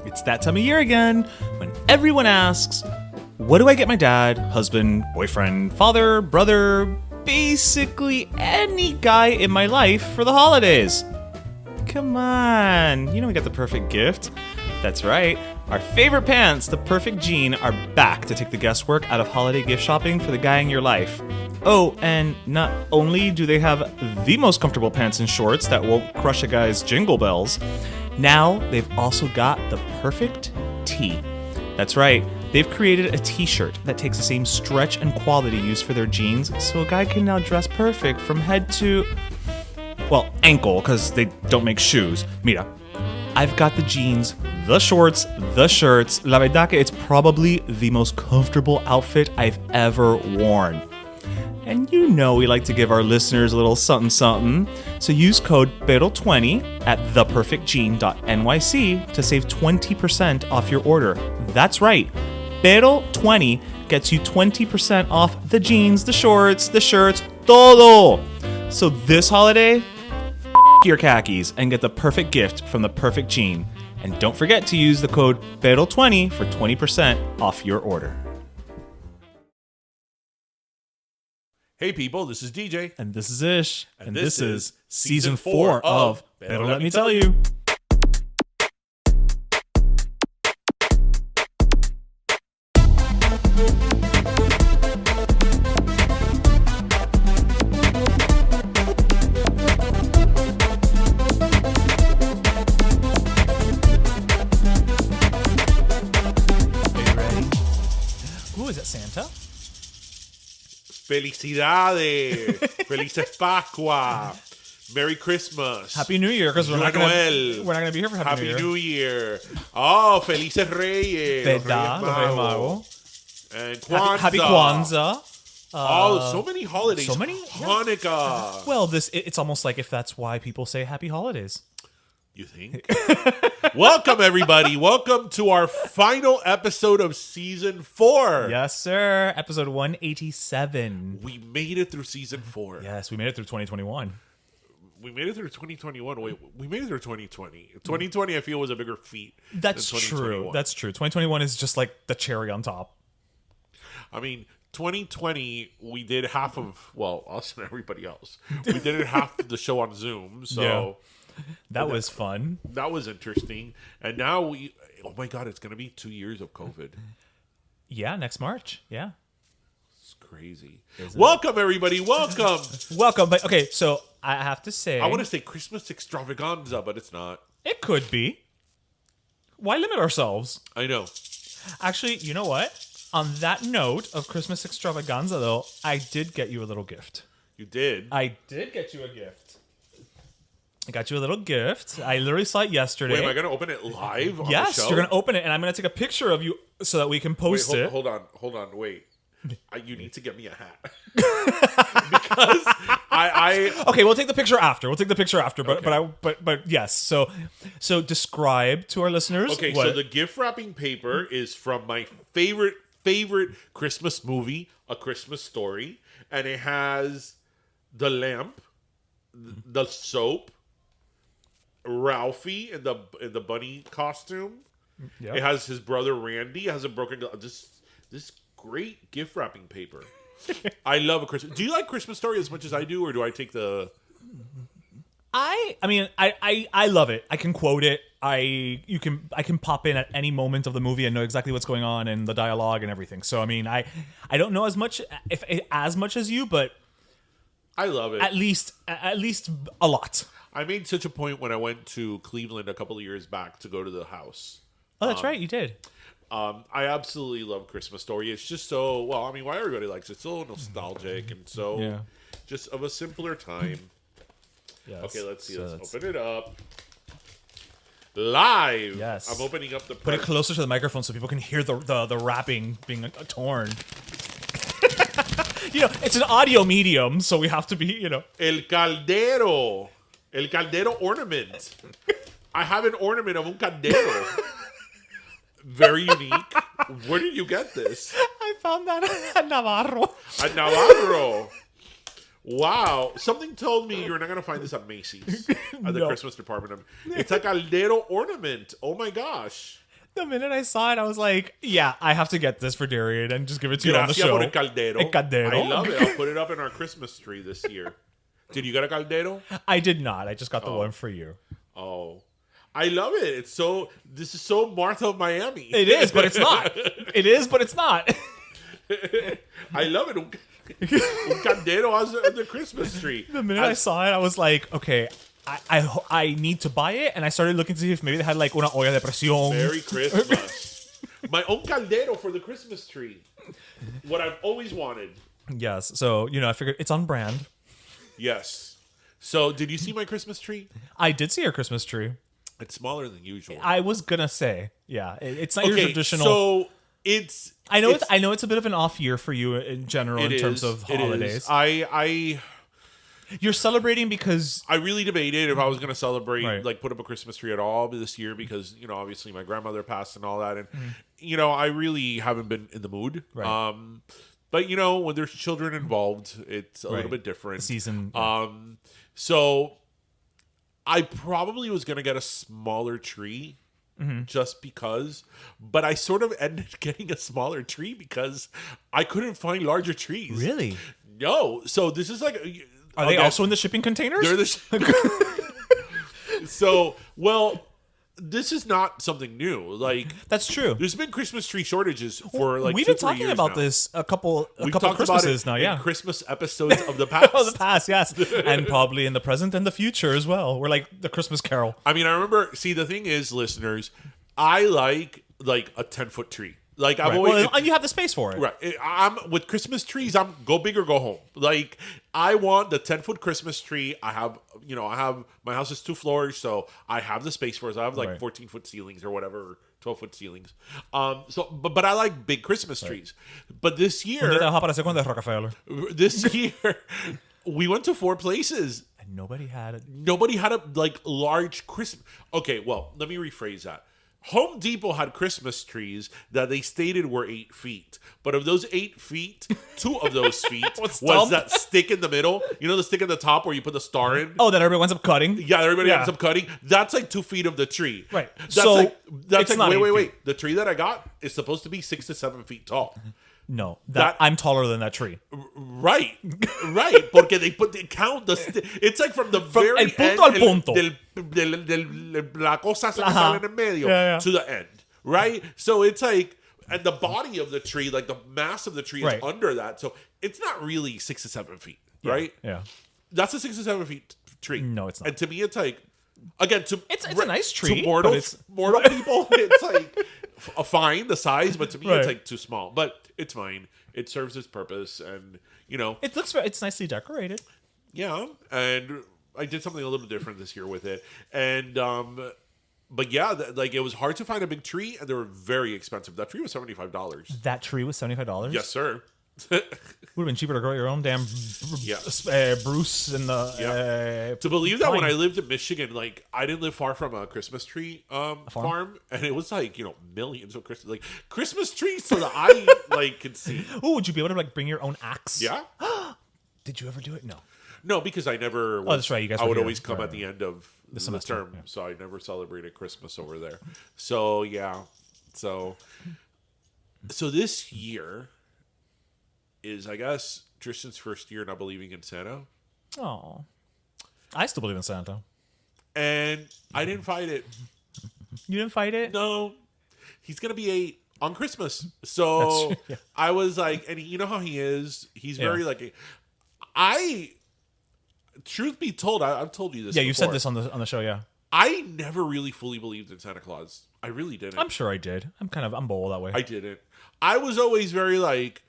It's that time of year again when everyone asks, what do I get my dad, husband, boyfriend, father, brother, basically any guy in my life for the holidays? Come on, you know we got the perfect gift. That's right, our favorite pants, the perfect jean, are back to take the guesswork out of holiday gift shopping for the guy in your life. Oh, and not only do they have the most comfortable pants and shorts that won't crush a guy's jingle bells, now they've also got the perfect tee. That's right, they've created a t-shirt that takes the same stretch and quality used for their jeans, so a guy can now dress perfect from head to, well, ankle, because they don't make shoes. Mira, I've got the jeans, the shorts, the shirts. La verdad que it's probably the most comfortable outfit I've ever worn. And you know we like to give our listeners a little something something, so use code PERO20 at theperfectjean.nyc to save 20% off your order. That's right, PERO20 gets you 20% off the jeans, the shorts, the shirts, todo! So this holiday, your khakis and get the perfect gift from the perfect jean. And don't forget to use the code PERO20 for 20% off your order. Hey people, this is DJ. And this is Ish. And this is Season Season 4 of Pero Let Me Tell You. Ooh, is that Santa? Felicidades. Felices Pascua. Merry Christmas. Happy New Year, because we're not Noel. gonna be here for Happy New Year. New Year. Oh, Felices Reyes. Verdad, los Reyes Magos. And Kwanzaa. Happy Kwanzaa. So many holidays. so many? Hanukkah. Well, it's almost like if that's why people say Happy Holidays. You think? Welcome, everybody. Welcome to our final episode of Season 4. Yes, sir. Episode 187. We made it through Season 4. Yes, we made it through 2021. We made it through 2021. Wait, we made it through 2020. 2020, I feel, was a bigger feat. That's than true. 2021. That's true. 2021 is just like the cherry on top. I mean, 2020, we did half of, well, us and everybody else. We did half of the show on Zoom, so Yeah. That was fun. that was interesting. And now oh my God, it's going to be 2 years of COVID. Yeah, next March. Yeah. It's crazy. Welcome, everybody. Welcome. Welcome. But okay, so I have to say, I want to say Christmas extravaganza, but it's not. it could be. Why limit ourselves? I know. Actually, you know what? On that note of Christmas extravaganza, though, I did get you a little gift. You did. I did get you a gift. I got you a little gift. I literally saw it yesterday. Wait, am I going to open it live on Yes, the show? you're going to open it, and I'm going to take a picture of you so that we can post Wait, it. hold on. Wait. You need to get me a hat. Because I Okay, we'll take the picture after. But Okay. but yes. So describe to our listeners. Okay, what, so the gift wrapping paper is from my favorite Christmas movie, A Christmas Story, and it has the lamp, the soap, Ralphie in the bunny costume. Yep. It has his brother Randy. It has a broken this great gift wrapping paper. I love A Christmas. Do you like Christmas Story as much as I do, or do I take the? I mean, I love it. I can quote it. I can pop in at any moment of the movie and know exactly what's going on and the dialogue and everything. So I mean, I don't know as much as you, but I love it. at least a lot. I made such a point when I went to Cleveland a couple of years back to go to the house. Oh, that's right, you did. I absolutely love Christmas Story. It's just so, well, I mean, why everybody likes it. So nostalgic and so Yeah. just of a simpler time. Yes. Okay, let's see. So Let's open it up. Live. Yes. I'm opening up the Put it closer to the microphone so people can hear the wrapping being torn. You know, it's an audio medium, so we have to be, you know. El caldero. El caldero ornament. I have an ornament of un caldero. Very unique. Where did you get this? I found that at Navarro. At Navarro. Wow. Something told me you're not going to find this at Macy's. At the No. Christmas department. It's a caldero ornament. Oh my gosh. The minute I saw it, I was like, yeah, I have to get this for Darian and just give it to you on the Gracias show. por el caldero. El caldero. I love it. I'll put it up in our Christmas tree this year. Did you get a caldero? I did not. I just got the one for you. Oh. I love it. This is so Martha of Miami. It is, but it's not. It is, but it's not. I love it. Un caldero on the Christmas tree. The minute I saw it, I was like, okay, I need to buy it. And I started looking to see if maybe they had like una olla de presión. Merry Christmas. My own caldero for the Christmas tree. What I've always wanted. Yes. So, I figured it's on brand. Yes. So, did you see my Christmas tree? I did see your Christmas tree. It's smaller than usual. I was gonna say, yeah, it's not your traditional. So I know it's a bit of an off year for you in general in terms of holidays. You're celebrating because I really debated if I was going to celebrate, like put up a Christmas tree at all this year because, obviously my grandmother passed and all that. And, I really haven't been in the mood. Right. But, when there's children involved, it's a little bit different. The season. So I probably was going to get a smaller tree just because. But I sort of ended getting a smaller tree because I couldn't find larger trees. Really? No. So this is like... Are they also in the shipping containers? They're this is not something new. Like that's true. There's been Christmas tree shortages for like we've been talking about this a couple Christmases now. Yeah, Christmas episodes of the past. Of the past, yes, and probably in the present and the future as well. We're like the Christmas Carol. I mean, I remember. See, the thing is, listeners, I like a 10-foot tree. Like I've always, and you have the space for it, right? I'm with Christmas trees. I'm go big or go home. Like I want the 10-foot Christmas tree. I have my house is 2 floors, so I have the space for it. So I have like 14-foot ceilings or whatever, 12-foot ceilings. But I like big Christmas trees. But this year, we went to 4 places. And nobody had it. Nobody had a like large Christmas. Okay, well, let me rephrase that. Home Depot had Christmas trees that they stated were 8 feet. But of those 8 feet, 2 of those feet was that stick in the middle. You know the stick at the top where you put the star in? Oh, that everybody ends up cutting? Yeah, everybody ends up cutting. That's like 2 feet of the tree. Right. That's wait. The tree that I got is supposed to be 6 to 7 feet tall. No, I'm taller than that tree. Right. Porque they count it's like from the very el punto end al punto. La cosa se sale en el medio to the end. Right? So it's like, and the body of the tree, like the mass of the tree is under that. So it's not really 6 to 7 feet. Right? Yeah. That's a 6 to 7 feet tree. No, it's not. And to me, it's like, again, it's a nice tree. To mortal people, it's like fine, the size, but to me, it's like too small. But it's fine. It serves its purpose, and it's nicely decorated. Yeah, and I did something a little different this year with it, and but yeah, like it was hard to find a big tree, and they were very expensive. That tree was $75. That tree was $75. Yes, sir. Would have been cheaper to grow your own damn Bruce in the to believe that when I lived in Michigan, like I didn't live far from a Christmas tree farm, and it was like millions of Christmas trees so that I could see. Oh, would you be able to like bring your own axe? Yeah. Did you ever do it? No, because I never. Oh, that's right. You guys. I would always come at the end of the term, so I never celebrated Christmas over there. So yeah, so this year is, I guess, Tristan's first year not believing in Santa. Oh, I still believe in Santa, and I didn't fight it. You didn't fight it? No, he's gonna be 8 on Christmas. So I was like, and you know how he is. He's very like. Truth be told, I've told you this. Yeah, before. you said this on the show. Yeah, I never really fully believed in Santa Claus. I really didn't. I'm sure I did. I'm bold that way. I didn't. I was always very like.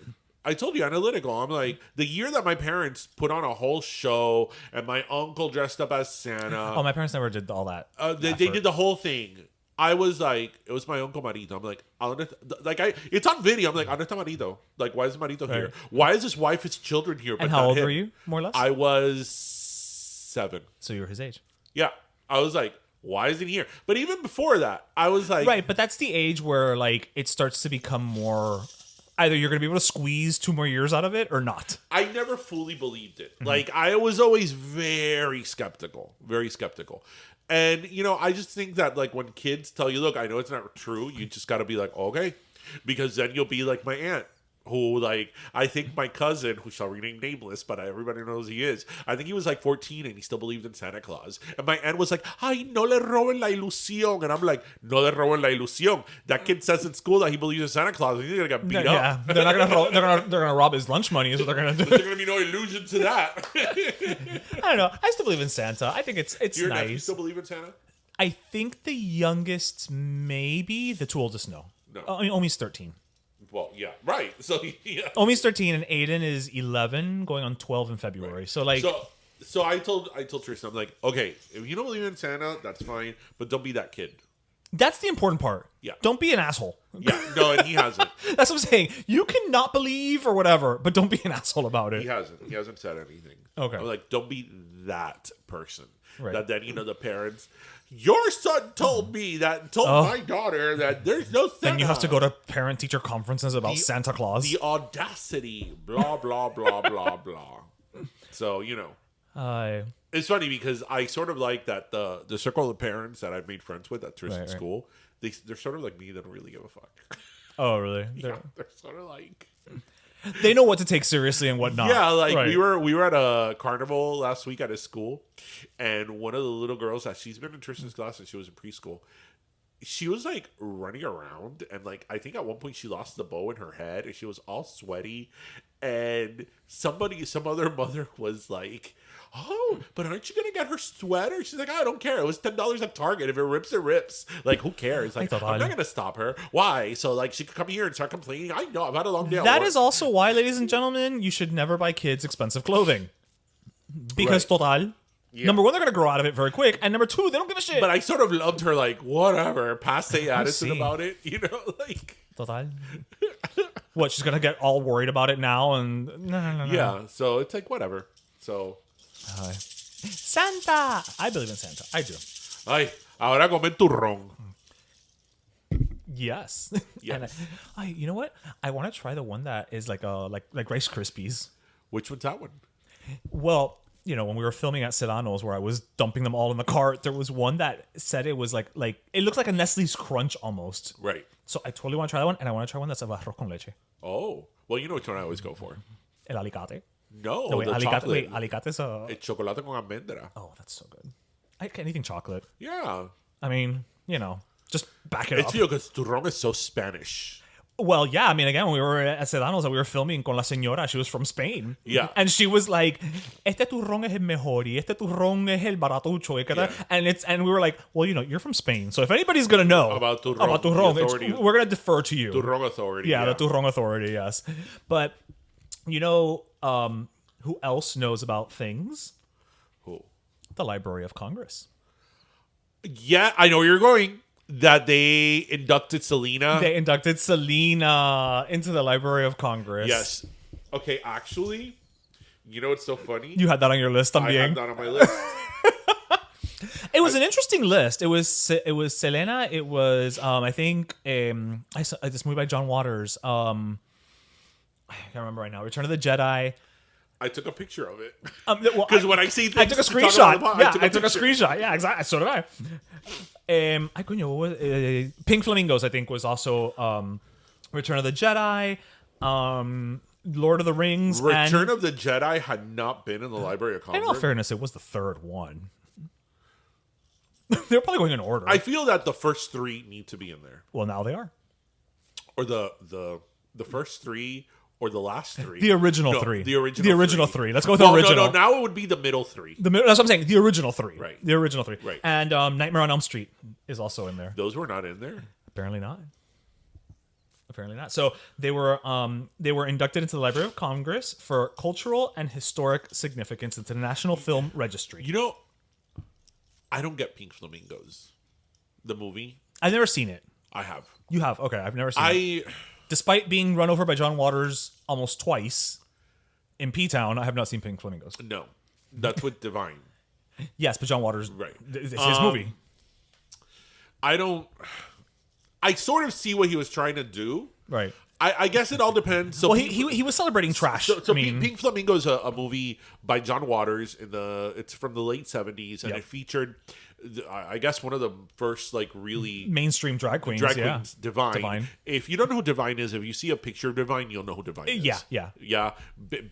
I told you, analytical. I'm like, the year that my parents put on a whole show and my uncle dressed up as Santa. Oh, my parents never did all that. They did the whole thing. I was like, it was my uncle Marito. I'm like, it's on video. I'm like, ¿Dónde está Marito? Like, why is Marito here? Why is his wife, his children here? And how old were you, more or less? I was 7. So you were his age. Yeah. I was like, why isn't he here? But even before that, I was like... Right, but that's the age where, like, it starts to become more... Either you're going to be able to squeeze 2 more years out of it or not. I never fully believed it. Mm-hmm. Like, I was always very skeptical. Very skeptical. And, you know, I just think that, like, when kids tell you, look, I know it's not true, you just got to be like, okay. Because then you'll be like my aunt, who, like, I think my cousin, who shall remain nameless, but everybody knows he is, I think he was like 14 and he still believed in Santa Claus. And my aunt was like, ay, no le roben la ilusión. And I'm like, no le roben la ilusión. That kid says in school that he believes in Santa Claus and he's going to get beat up. Yeah, they're not gonna they're gonna rob his lunch money is what they're gonna do. There's going to be no illusion to that. I don't know. I still believe in Santa. I think it's Your nice. nephew still believe in Santa? I think the youngest, maybe. The two oldest, no. No. I mean, Omi's 13. Well, yeah, right. So, yeah. Omi's 13 and Aiden is 11, going on 12 in February. Right. So, like... So I told Tristan, I'm like, okay, if you don't believe in Santa, that's fine, but don't be that kid. That's the important part. Yeah. Don't be an asshole. Yeah, no, and he hasn't. That's what I'm saying. You can not believe or whatever, but don't be an asshole about it. He hasn't said anything. Okay. I'm like, don't be that person. Right. That then, you know, the parents, your son told me that, my daughter that there's no Santa. Then you have to go to parent-teacher conferences about Santa Claus. The audacity, blah, blah, blah, blah, blah. So, you know. It's funny because I sort of like that the circle of parents that I've made friends with at Tristan's school, they're sort of like me. They don't really give a fuck. Oh, really? Yeah, they're sort of like... They know what to take seriously and what not. Yeah, like we were at a carnival last week at his school, and one of the little girls that she's been in Tristan's class and she was in preschool, she was like running around, and like I think at one point she lost the bow in her head and she was all sweaty, and some other mother was like, oh, but aren't you gonna get her sweater? She's like, I don't care. It was $10 at Target. If it rips, it rips. Like, who cares? Like, I'm not gonna stop her. Why? So like she could come here and start complaining. I know, I've had a long day at work. That is also why, ladies and gentlemen, you should never buy kids expensive clothing. Because total. Yeah. Number one, they're gonna grow out of it very quick, and number two, they don't give a shit. But I sort of loved her, like, whatever, passe attitude about it, you know, like. Total. What? She's gonna get all worried about it now, and no. Yeah. So it's like whatever. So. Santa. I believe in Santa. I do. Ay, ahora come turrón. Yes. Yes. And you know what? I want to try the one that is like Rice Krispies. Which one's that one? Well, you know, when we were filming at Serrano's where I was dumping them all in the cart, there was one that said it was like it looks like a Nestle's Crunch almost. Right. So I totally want to try that one, and I want to try one that's of arroz con leche. Oh. Well, you know which one I always go for. El alicate. No, wait, the alicate, chocolate. wait, alicate's It's chocolate con almendra. Oh, that's so good. Anything chocolate. Yeah. I mean, you know, just back it up. It's because turrón is so Spanish. Well, yeah. I mean, again, when we were at Sedano's, we were filming con la señora. She was from Spain. Yeah. And she was like, este turrón es el mejor y este turrón es el baratucho. Yeah. And we were like, well, you know, you're from Spain. So if anybody's going to know about turrón we're going to defer to you. Turrón authority. Yeah, the turrón authority, yes. But, you know, who else knows about things? Who? The Library of Congress. Yeah, I know where you're going. That they inducted Selena. They inducted Selena into the Library of Congress. Yes. Okay, actually, you know what's so funny? You had that on your list, I had that on my list. It was an interesting list. It was Selena. It was I think I saw this movie by John Waters. I can't remember right now. Return of the Jedi. I took a picture of it because when I see things, I took a screenshot. I took a screenshot. Yeah, exactly. So did I. Pink Flamingos, I think, was also Return of the Jedi, Lord of the Rings. Return of the Jedi had not been in the Library of Congress. In all fairness, it was the third one. They're probably going in order. I feel that the first three need to be in there. Well, now they are. Or the first three. Or the last three. The original three. The original three. Let's go with the original. No, now it would be the middle three. That's what I'm saying. The original three. Right. The original three. Right. And Nightmare on Elm Street is also in there. Those were not in there? Apparently not. So they were inducted into the Library of Congress for cultural and historic significance into the National Film Registry. You know, I don't get Pink Flamingos. The movie. I've never seen it. I have. You have? Okay, I've never seen it. Despite being run over by John Waters almost twice in P-Town, I have not seen Pink Flamingos. No. That's with Divine. Yes, but John Waters, right. It's his movie. I sort of see what he was trying to do. Right. I guess it all depends. So well, he was celebrating trash. So Pink Flamingo is a movie by John Waters it's from the late 70s, and it featured I guess one of the first like really Mainstream drag queens. Divine. If you don't know who Divine is, if you see a picture of Divine, you'll know who Divine is. Yeah.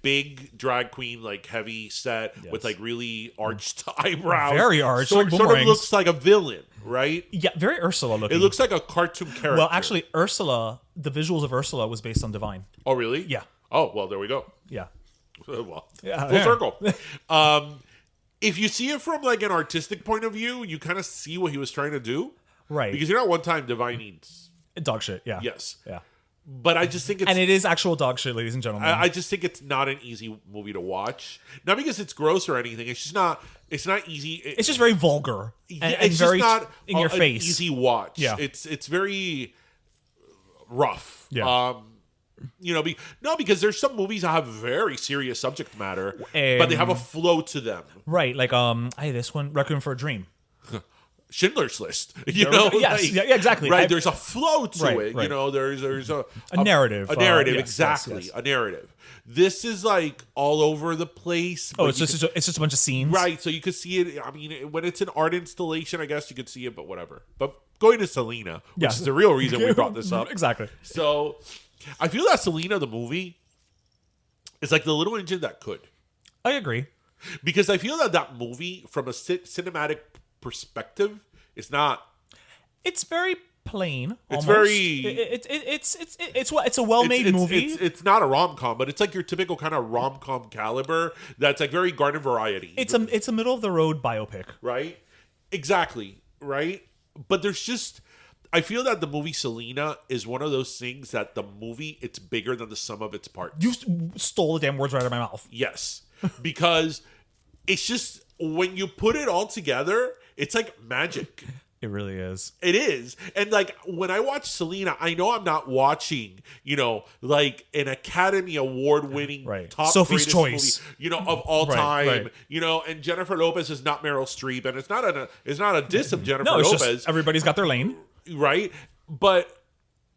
Big drag queen, like heavy set with like really arched eyebrows. Very arched. Sort of looks like a villain, right? Yeah, very Ursula looking. It looks like a cartoon character. Well, actually, Ursula, the visuals of Ursula was based on Divine. Oh, really? Yeah. Oh, well, there we go. Yeah. Well, Yeah, full circle. If you see it from like an artistic point of view, you kind of see what he was trying to do. Right. Because you're not one time Divine needs. Dog shit, yeah. Yes. Yeah. But I just think it's... And it is actual dog shit, ladies and gentlemen. I just think it's not an easy movie to watch. Not because it's gross or anything. It's just not... It's not easy. It's just very vulgar. And it's very just not in your face. Easy watch. Yeah. It's very rough. Yeah. Because there's some movies that have very serious subject matter, but they have a flow to them. Right, like this one, Requiem for a Dream. Schindler's List, Yes, yeah, exactly. Right, there's a flow to it. Right. There's a narrative. A narrative, Yes, exactly. yes. A narrative. This is like all over the place. Oh, it's just a bunch of scenes, right? So you could see it. I mean, when it's an art installation, I guess you could see it, but whatever. But going to Selena, which is the real reason we brought this up, exactly. So I feel that Selena, the movie, is like the little engine that could. I agree. Because I feel that movie, from a cinematic perspective, is not. It's very plain. It's almost. very. It's a well-made movie. It's not a rom-com, but it's like your typical kind of rom-com caliber. That's like very garden variety. It's a middle of the road biopic, right? Exactly, right? But there's just. I feel that the movie Selena is one of those things that the movie, it's bigger than the sum of its parts. You stole the damn words right out of my mouth. Yes. Because it's just, when you put it all together, it's like magic. It really is. It is. And like, when I watch Selena, I know I'm not watching, like an Academy Award winning top Sophie's Choice movie, of all time. Right. And Jennifer Lopez is not Meryl Streep, and it's not a diss of Jennifer it's Lopez. Just everybody's got their lane. Right? But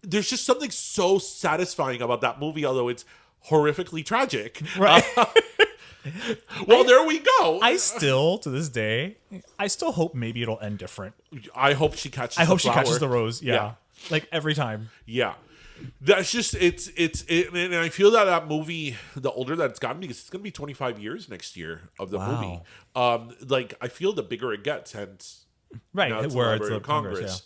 there's just something so satisfying about that movie, although it's horrifically tragic. Right. There we go. I still, to this day, hope maybe it'll end different. I hope she catches she catches the rose. Yeah. Like every time. Yeah. That's just, and I feel that movie, the older that it's gotten, because it's going to be 25 years next year of the movie. Like, I feel the bigger it gets, hence. Right, where it's the the Congress.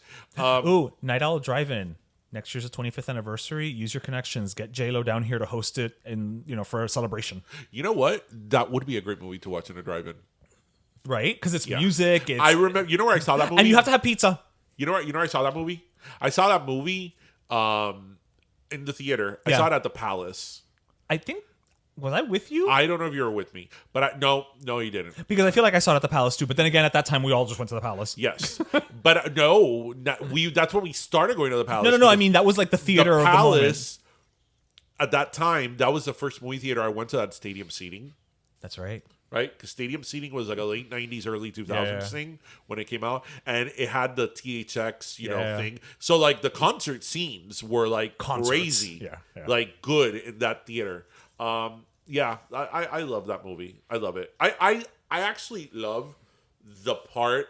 Night Owl Drive-In. Next year's the 25th anniversary. Use your connections. Get J-Lo down here to host it, for a celebration. You know what? That would be a great movie to watch in a drive-in. Right, because it's music. I remember. You know where I saw that movie? And you have to have pizza. You know where I saw that movie? I saw that movie in the theater. I saw it at the Palace. I think. Was I with you? I don't know if you were with me, but no, you didn't. Because I feel like I saw it at the Palace too. But then again, at that time, we all just went to the Palace. Yes, but no, that's when we started going to the Palace. No. I mean, that was like the theater the of Palace, the moment. At that time, that was the first movie theater I went to that stadium seating. That's right. Right? Because stadium seating was like a late 90s, early 2000s thing when it came out. And it had the THX, thing. So, like, the concert scenes were, like, crazy. Yeah. Like, good in that theater. I love that movie. I love it. I actually love the part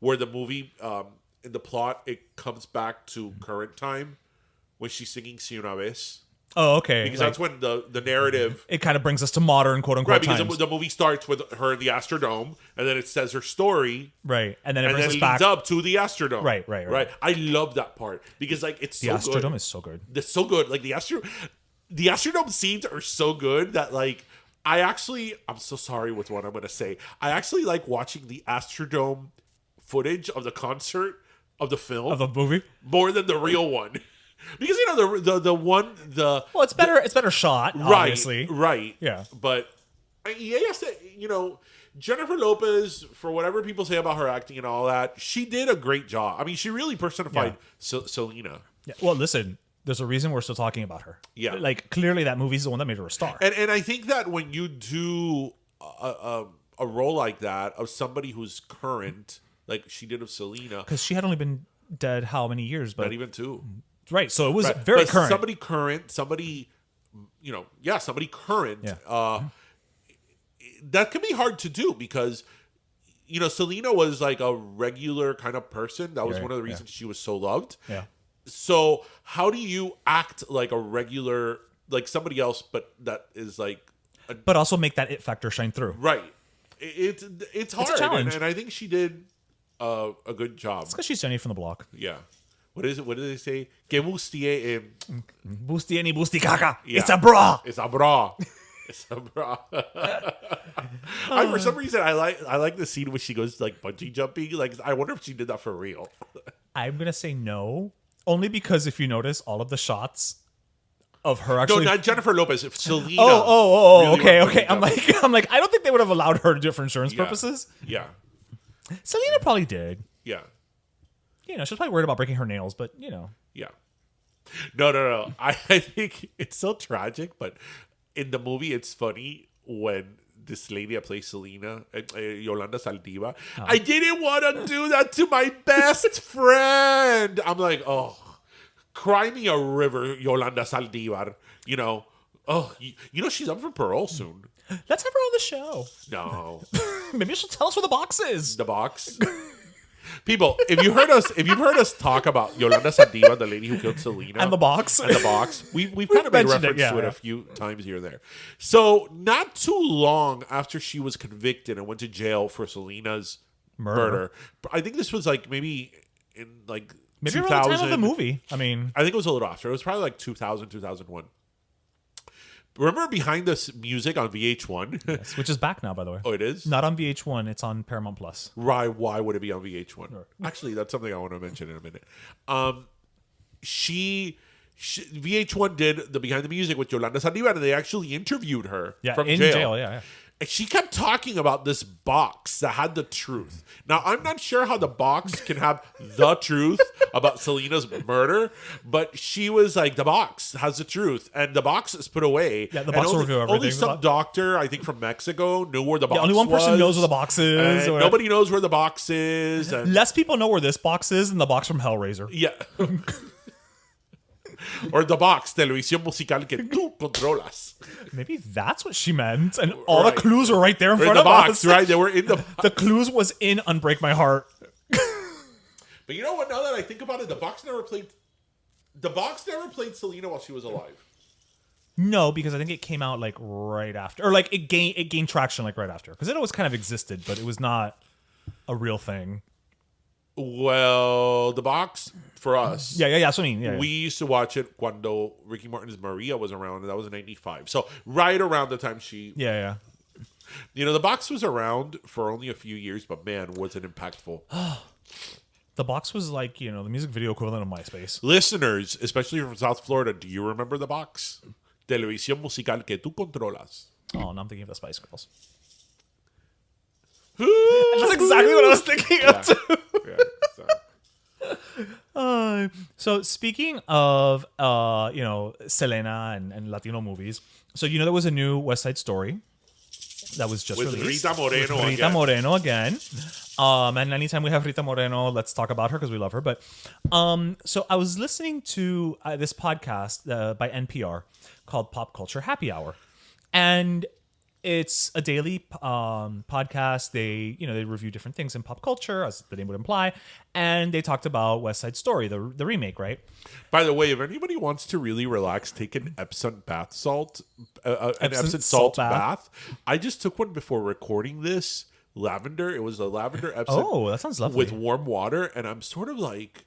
where the movie, in the plot, it comes back to current time when she's singing Si Una Vez. Oh, okay. Because that's when the narrative... It kind of brings us to modern, quote-unquote, because times. the movie starts with her in the Astrodome, and then it says her story. Right. And then it brings us leads back up to the Astrodome. Right. I love that part because, like, it's so good. The Astrodome is so good. It's so good. Like, the Astrodome scenes are so good that, like, I'm so sorry with what I'm going to say. I actually like watching the Astrodome footage of the concert of the film. Of the movie? More than the real one. Because it's better shot, obviously. Right. Yeah. But yes, Jennifer Lopez, for whatever people say about her acting and all that, she did a great job. I mean, she really personified Selena. Yeah. Well, listen, there's a reason we're still talking about her. Yeah. Like, clearly that movie's the one that made her a star. And I think that when you do a role like that of somebody who's current, like she did of Selena, because she had only been dead how many years? But not even 2. Right, so it was very current. Somebody current, somebody current. Yeah. That can be hard to do because Selena was like a regular kind of person. That was one of the reasons she was so loved. Yeah. So how do you act like a regular, like somebody else, but that is like, but also make that it factor shine through. Right. It's hard. It's a challenge. And I think she did a good job. It's because she's Jenny from the block. Yeah. What is it? What do they say? Que bustie Bustie ni busti caca. Yeah. It's a bra. It's a bra. It's a bra. For some reason, I like the scene where she goes like bungee jumping. Like, I wonder if she did that for real. I'm gonna say no, only because if you notice, all of the shots of her actually. No, not Jennifer Lopez. Oh, Selena. really okay. I'm like, I don't think they would have allowed her to do it for insurance purposes. Yeah. Selena probably did. Yeah. She's probably worried about breaking her nails, but Yeah. No. I think it's so tragic, but in the movie, it's funny when this lady that plays Selena, Yolanda Saldiva, I didn't want to do that to my best friend. I'm like, oh, cry me a river, Yolanda Saldivar. She's up for parole soon. Let's have her on the show. No. Maybe she'll tell us where the box is. The box. People, if you've heard us talk about Yolanda Saldiva, the lady who killed Selena, and the box, we've kind of made reference to it a few times here and there. So not too long after she was convicted and went to jail for Selena's murder, I think this was like maybe around 2000, the time of the movie. I think it was a little after. It was probably like 2000, 2001. Remember Behind the Music on VH1? Yes, which is back now, by the way. Oh, it is? Not on VH1. It's on Paramount Plus. Why would it be on VH1? Actually, that's something I want to mention in a minute. VH1 did the Behind the Music with Yolanda Saldivar, and they actually interviewed her from in jail. Yeah. And she kept talking about this box that had the truth. Now, I'm not sure how the box can have the truth about Selena's murder, but she was like, the box has the truth, and the box is put away. Yeah, the box will reveal everything. Only some doctor, I think from Mexico, knew where the box was. Only one person knows where the box is. Nobody knows where the box is. And less people know where this box is than the box from Hellraiser. Yeah. Or the box, televisión musical que tú controlas. Maybe that's what she meant, and all the clues were right there in front of the box, us. Right? They were in the box. The clues was in Unbreak My Heart. But you know what? Now that I think about it, the box never played Selena while she was alive. No, because I think it came out like right after, or like it gained traction like right after, because it always kind of existed, but it was not a real thing. Well, the box for us. Yeah. That's what I mean. Yeah. We used to watch it cuando Ricky Martin's Maria was around, and that was in '95. So right around the time she. Yeah. The box was around for only a few years, but man, was it impactful. The box was like, the music video equivalent of MySpace. Listeners, especially from South Florida, do you remember the box? Televisión musical que tú controlas. Oh, no, I'm thinking of the Spice Girls. That's exactly what I was thinking of too. So speaking of Selena and Latino movies, so there was a new West Side Story that was just with released. Rita Moreno again. And anytime we have Rita Moreno, let's talk about her because we love her. But so I was listening to this podcast by NPR called Pop Culture Happy Hour, and it's a daily podcast. They review different things in pop culture, as the name would imply, and they talked about West Side Story, the remake, right? By the way, if anybody wants to really relax, take an Epsom bath salt, Epsom salt bath. I just took one before recording this. Lavender. It was a lavender Epsom. Oh, that sounds lovely. With warm water, and I'm sort of like.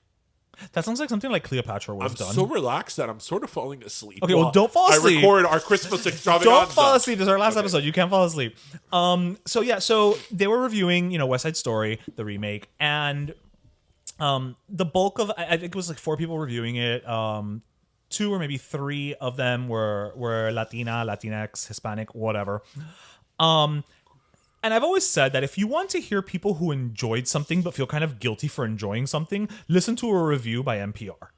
That sounds like something like Cleopatra was done. I'm so relaxed that I'm sort of falling asleep. Okay, well, don't fall asleep. I record our Christmas extravaganza. Don't fall asleep. This is our last episode. You can't fall asleep. So they were reviewing, West Side Story, the remake, and the bulk of, I think it was like 4 people reviewing it. 2 or maybe 3 of them were Latinx, Hispanic, whatever. And I've always said that if you want to hear people who enjoyed something but feel kind of guilty for enjoying something, listen to a review by NPR.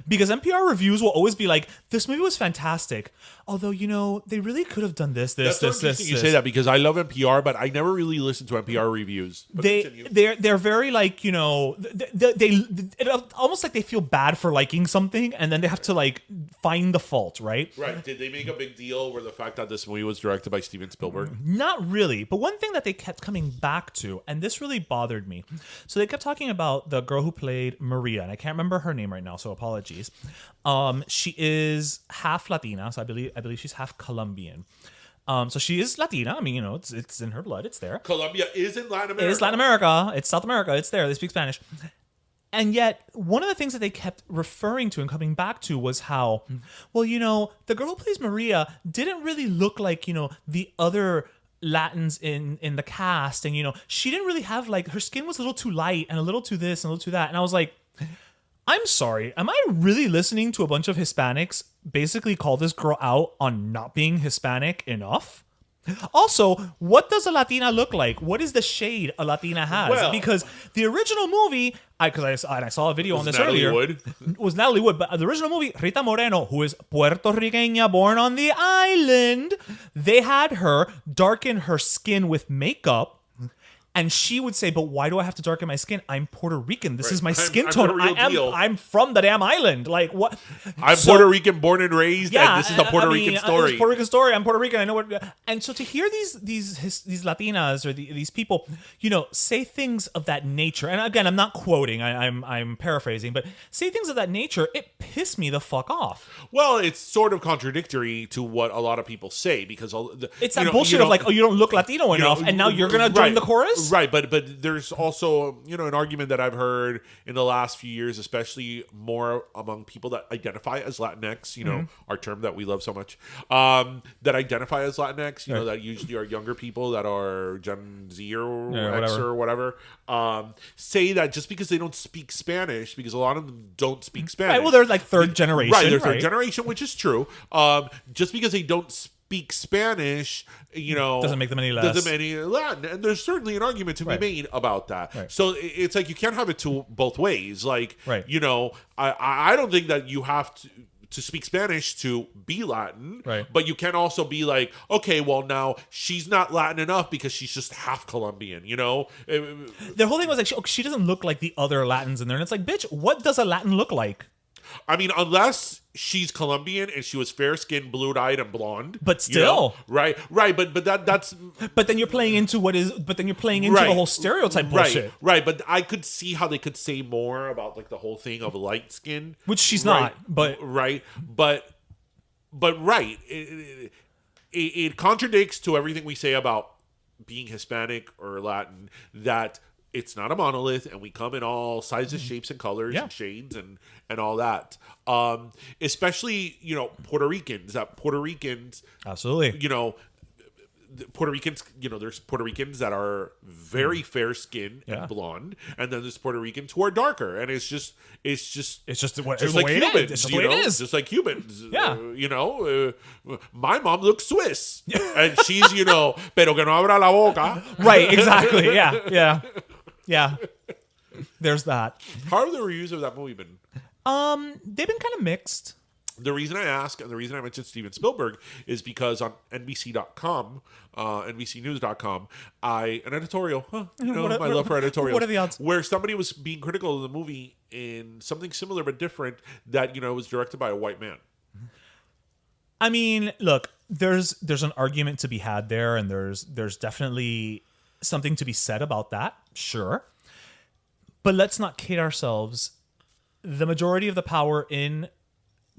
Because NPR reviews will always be like, this movie was fantastic. Although, they really could have done this. That's interesting you say that, because I love NPR, but I never really listen to NPR reviews. They're very like, they almost like they feel bad for liking something, and then they have to like find the fault, right? Right. Did they make a big deal over the fact that this movie was directed by Steven Spielberg? Not really. But one thing that they kept coming back to, and this really bothered me. So they kept talking about the girl who played Maria, and I can't remember her name right now, so apologies. She is half Latina, so I believe she's half Colombian. So she is Latina. I mean, you know, it's in her blood. It's there. Colombia is in Latin America. It is Latin America. It's South America. It's there. They speak Spanish. And yet, one of the things that they kept referring to and coming back to was how, well, you know, the girl who plays Maria didn't really look like, you know, the other Latins in the cast. And, you know, she didn't really have, like, her skin was a little too light and a little too this and a little too that. And I was like, I'm sorry. Am I really listening to a bunch of Hispanics basically call this girl out on not being Hispanic enough? Also, what does a Latina look like? What is the shade a Latina has? Well, because the original movie, I saw a video on this Natalie earlier, Wood. was Natalie Wood. But the original movie, Rita Moreno, who is Puerto Riqueña, born on the island, they had her darken her skin with makeup. And she would say, but why do I have to darken my skin? I'm Puerto Rican. This is my skin tone. I'm from the damn island. Like, what? I'm Puerto Rican, born and raised, and this is a Puerto Rican story. It's a Puerto Rican story. I'm Puerto Rican. I know what. And so to hear these Latinas or these people, you know, say things of that nature. And again, I'm not quoting. I'm paraphrasing, but say things of that nature. It pissed me the fuck off. Well, it's sort of contradictory to what a lot of people say because it's that bullshit of like, oh, you don't look Latino enough, and now you're gonna join the chorus. Right, but there's also, you know, an argument that I've heard in the last few years, especially more among people that identify as Latinx, you know, our term that we love so much, that identify as Latinx, you know, that usually are younger people that are Gen Z or X or whatever, say that just because they don't speak Spanish, because a lot of them don't speak Spanish. Right, well, they're like third generation. Right, they're third generation, which is true. Just because they don't speak Spanish, you know, doesn't make them any less. Doesn't make any Latin, and there's certainly an argument to be made about that. Right. So it's like you can't have it both ways. Like, right. you know, I don't think that you have to speak Spanish to be Latin, right? But you can also be like, okay, well now she's not Latin enough because she's just half Colombian, you know. The whole thing was like, she doesn't look like the other Latins in there, and it's like, bitch, what does a Latin look like? I mean, unless she's Colombian and she was fair-skinned, blue-eyed, and blonde. But still, you know? right. But that's. But then you're playing into the whole stereotype bullshit. Right. But I could see how they could say more about like the whole thing of light skin, which she's not. But it contradicts to everything we say about being Hispanic or Latin that. It's not a monolith, and we come in all sizes, shapes, and colors, and shades, and all that. Especially, you know, Puerto Ricans. Absolutely. You know, Puerto Ricans. You know, there's Puerto Ricans that are very fair skinned and blonde, and then there's Puerto Ricans who are darker, and it's just like Cubans. It's just the way it is. Just like Cubans. Yeah. You know, my mom looks Swiss, and she's, you know, pero que no abra la boca. Right. Exactly. Yeah. There's that. How have the reviews of that movie been? They've been kind of mixed. The reason I ask and the reason I mentioned Steven Spielberg is because on NBC.com, NBCnews.com, an editorial, you know, my love for editorials. What are the odds? Where somebody was being critical of the movie in something similar but different that, you know, was directed by a white man. I mean, look, there's an argument to be had there, and there's definitely something to be said about that, sure. But let's not kid ourselves. The majority of the power in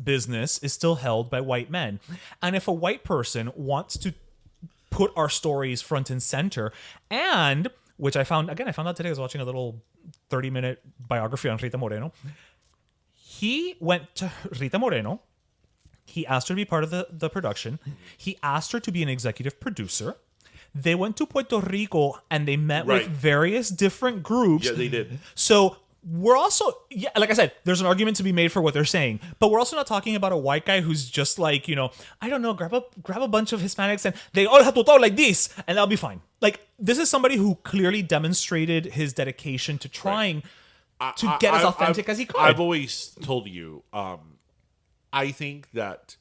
business is still held by white men. And if a white person wants to put our stories front and center, and which I found out today, I was watching a little 30-minute biography on Rita Moreno. He went to Rita Moreno. He asked her to be part of the production. He asked her to be an executive producer. They went to Puerto Rico and they met with various different groups. Yeah, they did. So we're also, like I said, there's an argument to be made for what they're saying, but we're also not talking about a white guy who's just like, you know, I don't know, grab a bunch of Hispanics and they all have to talk like this and that'll be fine. Like, this is somebody who clearly demonstrated his dedication to trying to get as authentic as he could. I've always told you, I think that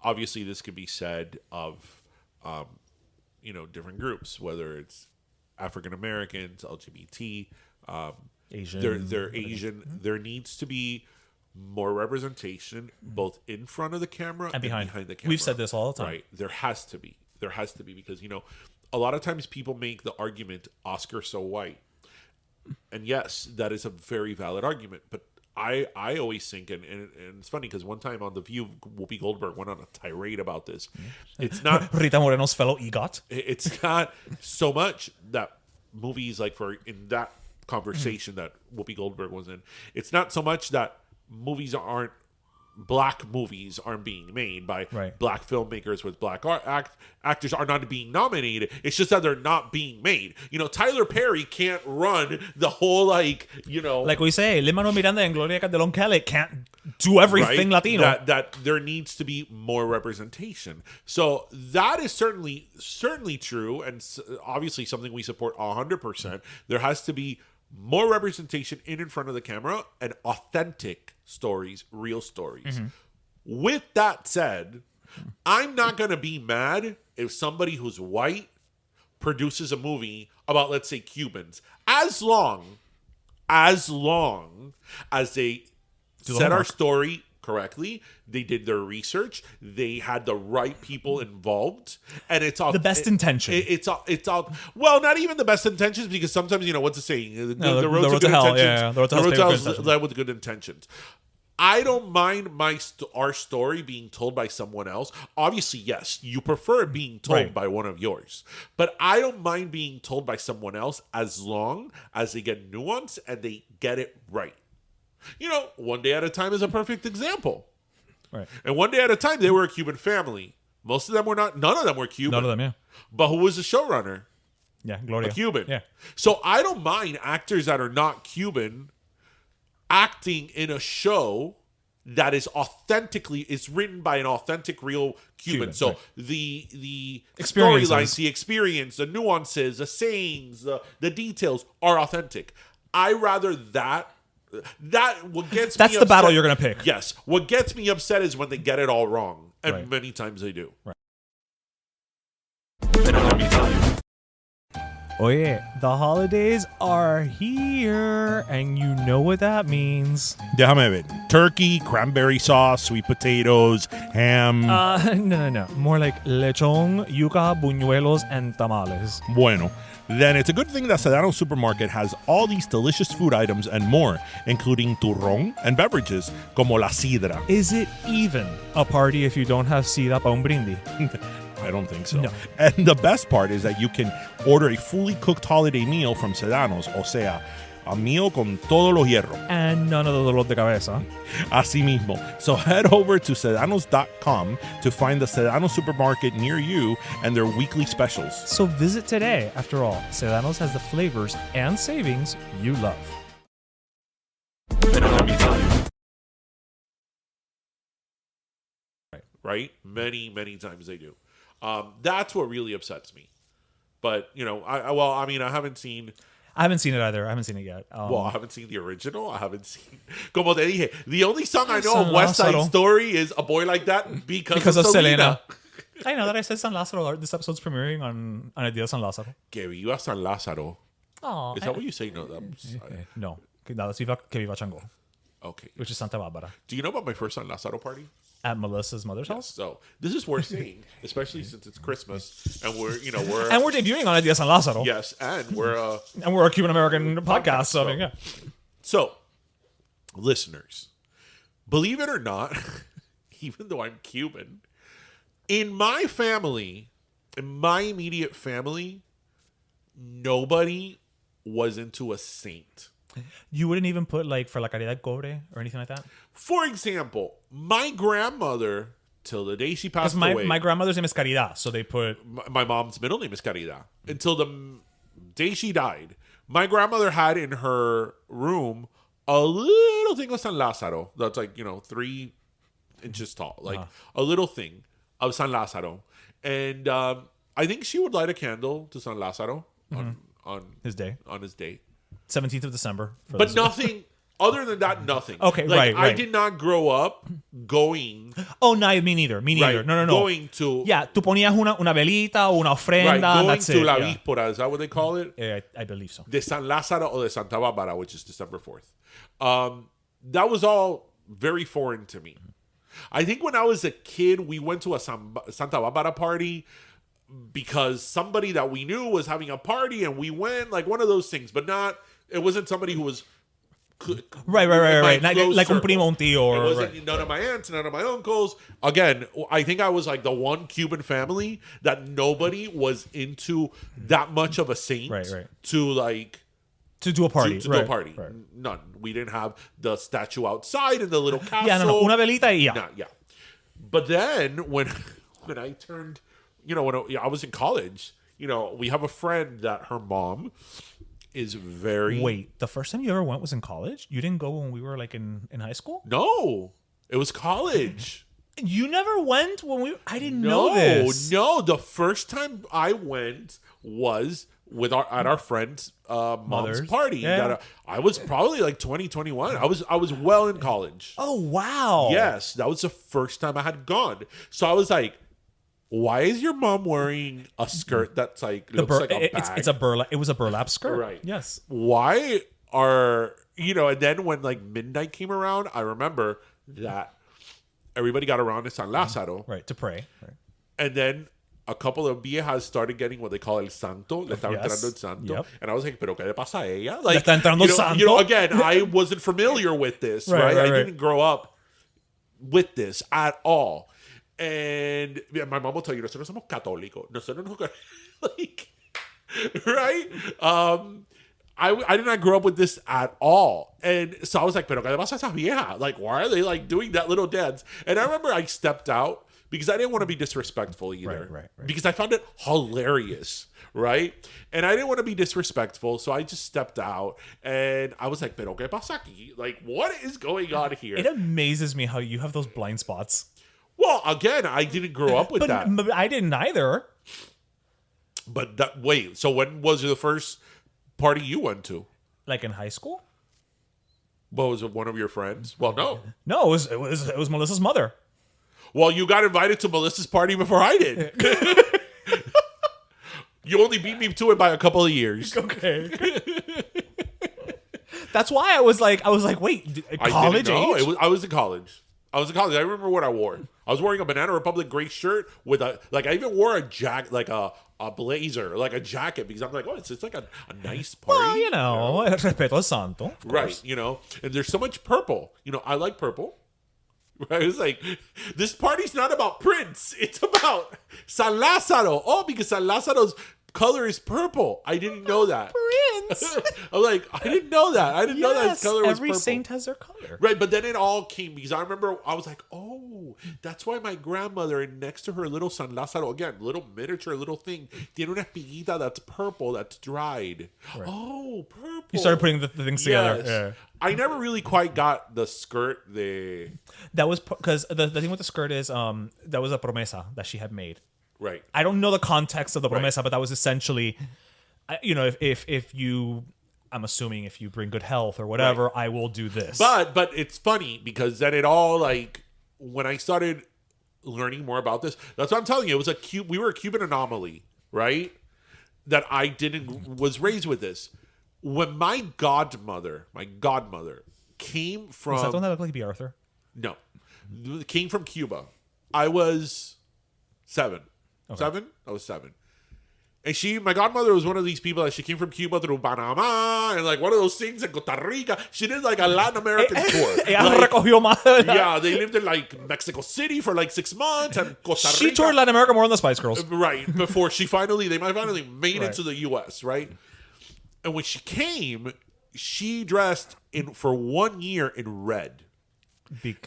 obviously this could be said of, you know, different groups, whether it's African Americans, LGBT, Asian. They're Asian. There needs to be more representation both in front of the camera and behind the camera. We've said this all the time. Right. There has to be because, a lot of times people make the argument Oscar's so white. And yes, that is a very valid argument. But I always think, and it's funny because one time on The View, Whoopi Goldberg went on a tirade about this. It's not Rita Moreno's fellow EGOT. It's not so much that movies in that conversation that Whoopi Goldberg was in. It's not so much that black movies aren't being made by black filmmakers with black actors are not being nominated. It's just that they're not being made. Tyler Perry can't run the whole like we say, Lin-Manuel Miranda and Gloria Calderón Kelly can't do everything Latino. That there needs to be more representation. So that is certainly true, and obviously something we support 100%. There has to be more representation in front of the camera and authentic stories, real stories. With that said, I'm not going to be mad if somebody who's white produces a movie about, let's say, Cubans, as long as they set our story correctly, they did their research, they had the right people involved, and it's all the best intention. It's all well, not even the best intentions, because sometimes what's the saying? The road to good hell, intentions. The road to hell is led with good intentions. I don't mind our story being told by someone else. Obviously, yes, you prefer it being told by one of yours. But I don't mind being told by someone else as long as they get nuance and they get it right. One Day at a Time is a perfect example. Right. And One Day at a Time, they were a Cuban family. Most of them were not. None of them were Cuban. None of them, yeah. But who was the showrunner? Yeah, Gloria. A Cuban. Yeah. So I don't mind actors that are not Cuban acting in a show that is written by an authentic, real Cuban. So the storylines, the experience, the nuances, the sayings, the details are authentic. I rather that what gets that's me the upset, battle you're gonna pick. Yes. What gets me upset is when they get it all wrong. And many times they do. Right. Oye, the holidays are here, and you know what that means. Déjame ver. Turkey, cranberry sauce, sweet potatoes, ham. No. More like lechon, yuca, buñuelos, and tamales. Bueno. Then it's a good thing that Sedano's Supermarket has all these delicious food items and more, including turrón and beverages, como la sidra. Is it even a party if you don't have sidra pa un brindis? I don't think so. No. And the best part is that you can order a fully cooked holiday meal from Sedano's, o sea, a meal con todos los hierros. And none of the dolor de cabeza. Así mismo. So head over to sedanos.com to find the Sedano Supermarket near you and their weekly specials. So visit today. After all, Sedano's has the flavors and savings you love. Right? Many, many times they do. That's what really upsets me. But, I haven't seen... I haven't seen it either. I haven't seen it yet. I haven't seen the original. I haven't seen... Como te dije, the only song I know of West Side Story is A Boy Like That because of Selena. I know that I said San Lázaro. This episode's premiering on El Día de San Lázaro. Que viva San Lázaro. Oh, is that what you say? No, no. Que viva Chango. Okay. Which is Santa Barbara. Do you know about my first San Lázaro party? At Melissa's mother's house? So this is worth saying, especially since it's Christmas and we're debuting on El Día de San Lázaro. Yes, and we're a Cuban American podcast. So, I mean, yeah. So, listeners, believe it or not, even though I'm Cuban, in my family, in my immediate family, nobody was into a saint. You wouldn't even put for La Caridad Cobre or anything like that? For example, my grandmother, till the day she passed away... my grandmother's name is Caridad, so they put... My mom's middle name is Caridad. Until the day she died, my grandmother had in her room a little thing of San Lázaro that's 3 inches tall. A little thing of San Lázaro. And I think she would light a candle to San Lázaro on his day. 17th of December. But nothing, other than that, nothing. Okay, right. I did not grow up going... Oh, no, me neither. Right, No. Going to... Yeah, tú ponías una velita o una ofrenda. Right, going that's to it. La Víspora, is that what they call it? I believe so. De San Lázaro or de Santa Bárbara, which is December 4th. That was all very foreign to me. I think when I was a kid, we went to a Santa Barbara party because somebody that we knew was having a party and we went, like one of those things, but it wasn't somebody who was right. Like un primo, un tío. Or, it wasn't none of my aunts, none of my uncles. Again, I think I was like the one Cuban family that nobody was into that much of a saint to like to do a party. To do a party. Right. None. We didn't have the statue outside in the little castle. Yeah, no. Una velita y ya. Nah, yeah. But then when I turned, when I was in college, we have a friend that her mom is very... Wait, the first time you ever went was in college? You didn't go when we were like in high school? No, it was college. You never went when we... I didn't know this. No, the first time I went was at our friend's mom's party. Yeah. I was probably like 21. I was well in college. Oh, wow. Yes, that was the first time I had gone. So I was like, why is your mom wearing a skirt that's like looks like a bag? It's a burlap. It was a burlap skirt, right? Yes. Why are And then when like midnight came around, I remember that everybody got around to San Lazaro, right, to pray, right. And then a couple of viejas started getting what they call el santo. Le estaba entrando el santo, yep. And I was like, "Pero qué le pasa a ella?" Like, le está entrando santo. Again, I wasn't familiar with this, right? I didn't grow up with this at all. And my mom will tell you, nosotros somos católicos. Nosotros no, like, right? I did not grow up with this at all. And so I was like, pero qué le pasa a esa vieja? Like, why are they like doing that little dance? And I remember I stepped out because I didn't want to be disrespectful either. Right. Because I found it hilarious, right? And I didn't want to be disrespectful, so I just stepped out. And I was like, pero qué pasa aquí? Like, what is going on here? It amazes me how you have those blind spots. Well, again, I didn't grow up with that. But I didn't either. But wait, so when was the first party you went to? Like in high school? Well, was it one of your friends? Well, no. No, it was Melissa's mother. Well, you got invited to Melissa's party before I did. You only beat me to it by a couple of years. Okay. That's why I was like, wait, college age? I was in college. I remember what I wore. I was wearing a Banana Republic gray shirt with I even wore a jacket, like a blazer, like a jacket, because I'm like, it's like a nice party. Well, respeto al santo. Right, and there's so much purple. I like purple. Right? It was like, this party's not about Prince. It's about San Lázaro. Oh, because San Lázaro's color is purple. I didn't know that. Prince. I'm like, I didn't know that. I didn't know that his color was every purple. saint has their color. Right, but then it all came because I remember I was like, oh, that's why my grandmother, next to her little San Lázaro, again, little miniature, little thing, tiene una espiguita that's purple, that's dried. Right. Oh, purple. You started putting the things together. Yeah. I never really quite got the skirt. That was because the thing with the skirt is that was a promesa that she had made. Right. I don't know the context of the promesa, but that was essentially, if you, I'm assuming if you bring good health or whatever, I will do this. But it's funny because then it all like when I started learning more about this, that's what I'm telling you. It was we were a Cuban anomaly, right? That I was raised with this. When my godmother came from. Was that the one that looked like B. Arthur? No, came from Cuba. I was 7. Okay. 7? I was 7. And my godmother was one of these people that she came from Cuba through Panama and like one of those things in Costa Rica. She did like a Latin American tour. Yeah, they lived in like Mexico City for like 6 months and Costa Rica. She toured Latin America more than the Spice Girls. Right, before they finally made it to the U.S., right? And when she came, she dressed for 1 year in red.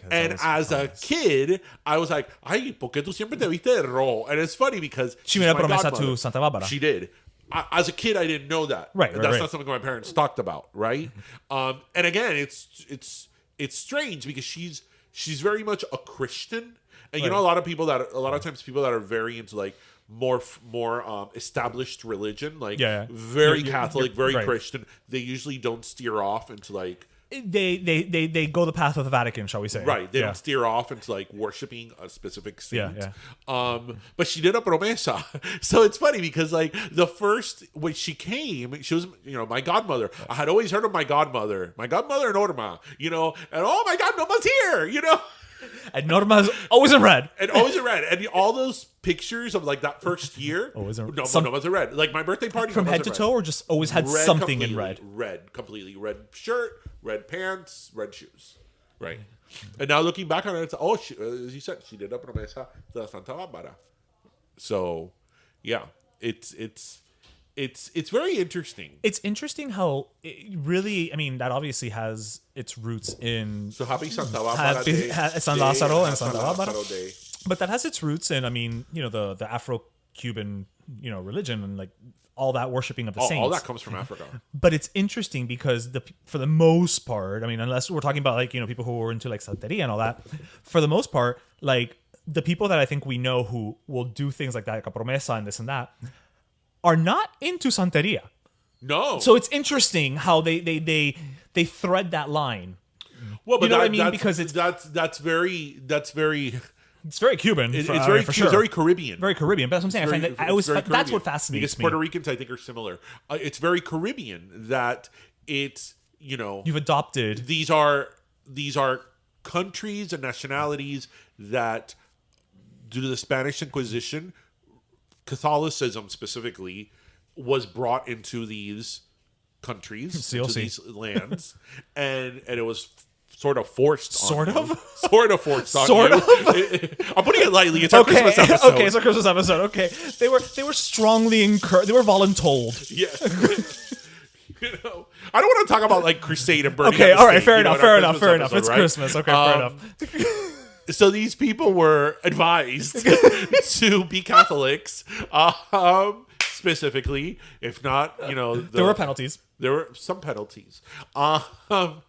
And as a kid, I was like, ay, ¿por qué tú siempre te viste de rojo? And it's funny because she made a promesa to Santa Barbara. She did. As a kid, I didn't know that. Right, That's not something my parents talked about, right? And again, it's strange because she's very much a Christian, and a lot of times people that are very into like more established religion, like very Catholic, very Christian, they usually don't steer off into like they go the path of the Vatican, shall we say? Right. They don't steer off into like worshiping a specific saint. Yeah. But she did a promesa. So it's funny because like the first when she came, she was my godmother. I had always heard of my godmother Norma, and oh my God, Norma's here, And Norma's always in red. And all those pictures of like that first year. Always in red. Norma's in red. Like my birthday party from head to toe, or just always had something in red. Red, completely red shirt, red pants, red shoes. Right. And now looking back on it, it's as you said, she did a promesa de Santa Barbara. So, yeah, it's very interesting. It's interesting how it really, that obviously has its roots in... So happy Santa Barbara Day. San Lazaro and Santa Lazaro Barbara. Day. But that has its roots in, the Afro-Cuban, religion and like all that worshiping of the saints. All that comes from Africa. But it's interesting because for the most part, unless we're talking about like, people who were into like Santeria and all that, for the most part, like the people that I think we know who will do things like that, like a promesa and this and that, are not into Santeria. No. So it's interesting how they thread that line. Well, but what I mean? Because that's very it's very Cuban. It's very Caribbean. Very Caribbean. But that's what I'm saying. That's what fascinates me. Because Puerto Ricans, I think, are similar. It's very Caribbean that it's you've adopted. These are countries and nationalities that, due to the Spanish Inquisition, Catholicism specifically was brought into these countries, into these lands, and it was sort of forced on you. Sort of forced on you. I'm putting it lightly. It's our Christmas episode. Okay, it's our Christmas episode. Okay. They were strongly encouraged. They were voluntold. Yeah. I don't want to talk about like crusade and burning. Okay, all right, fair enough. Episode, It's right? Christmas. Okay, fair enough. So these people were advised to be Catholics, specifically. If not, there were penalties. There were some penalties. And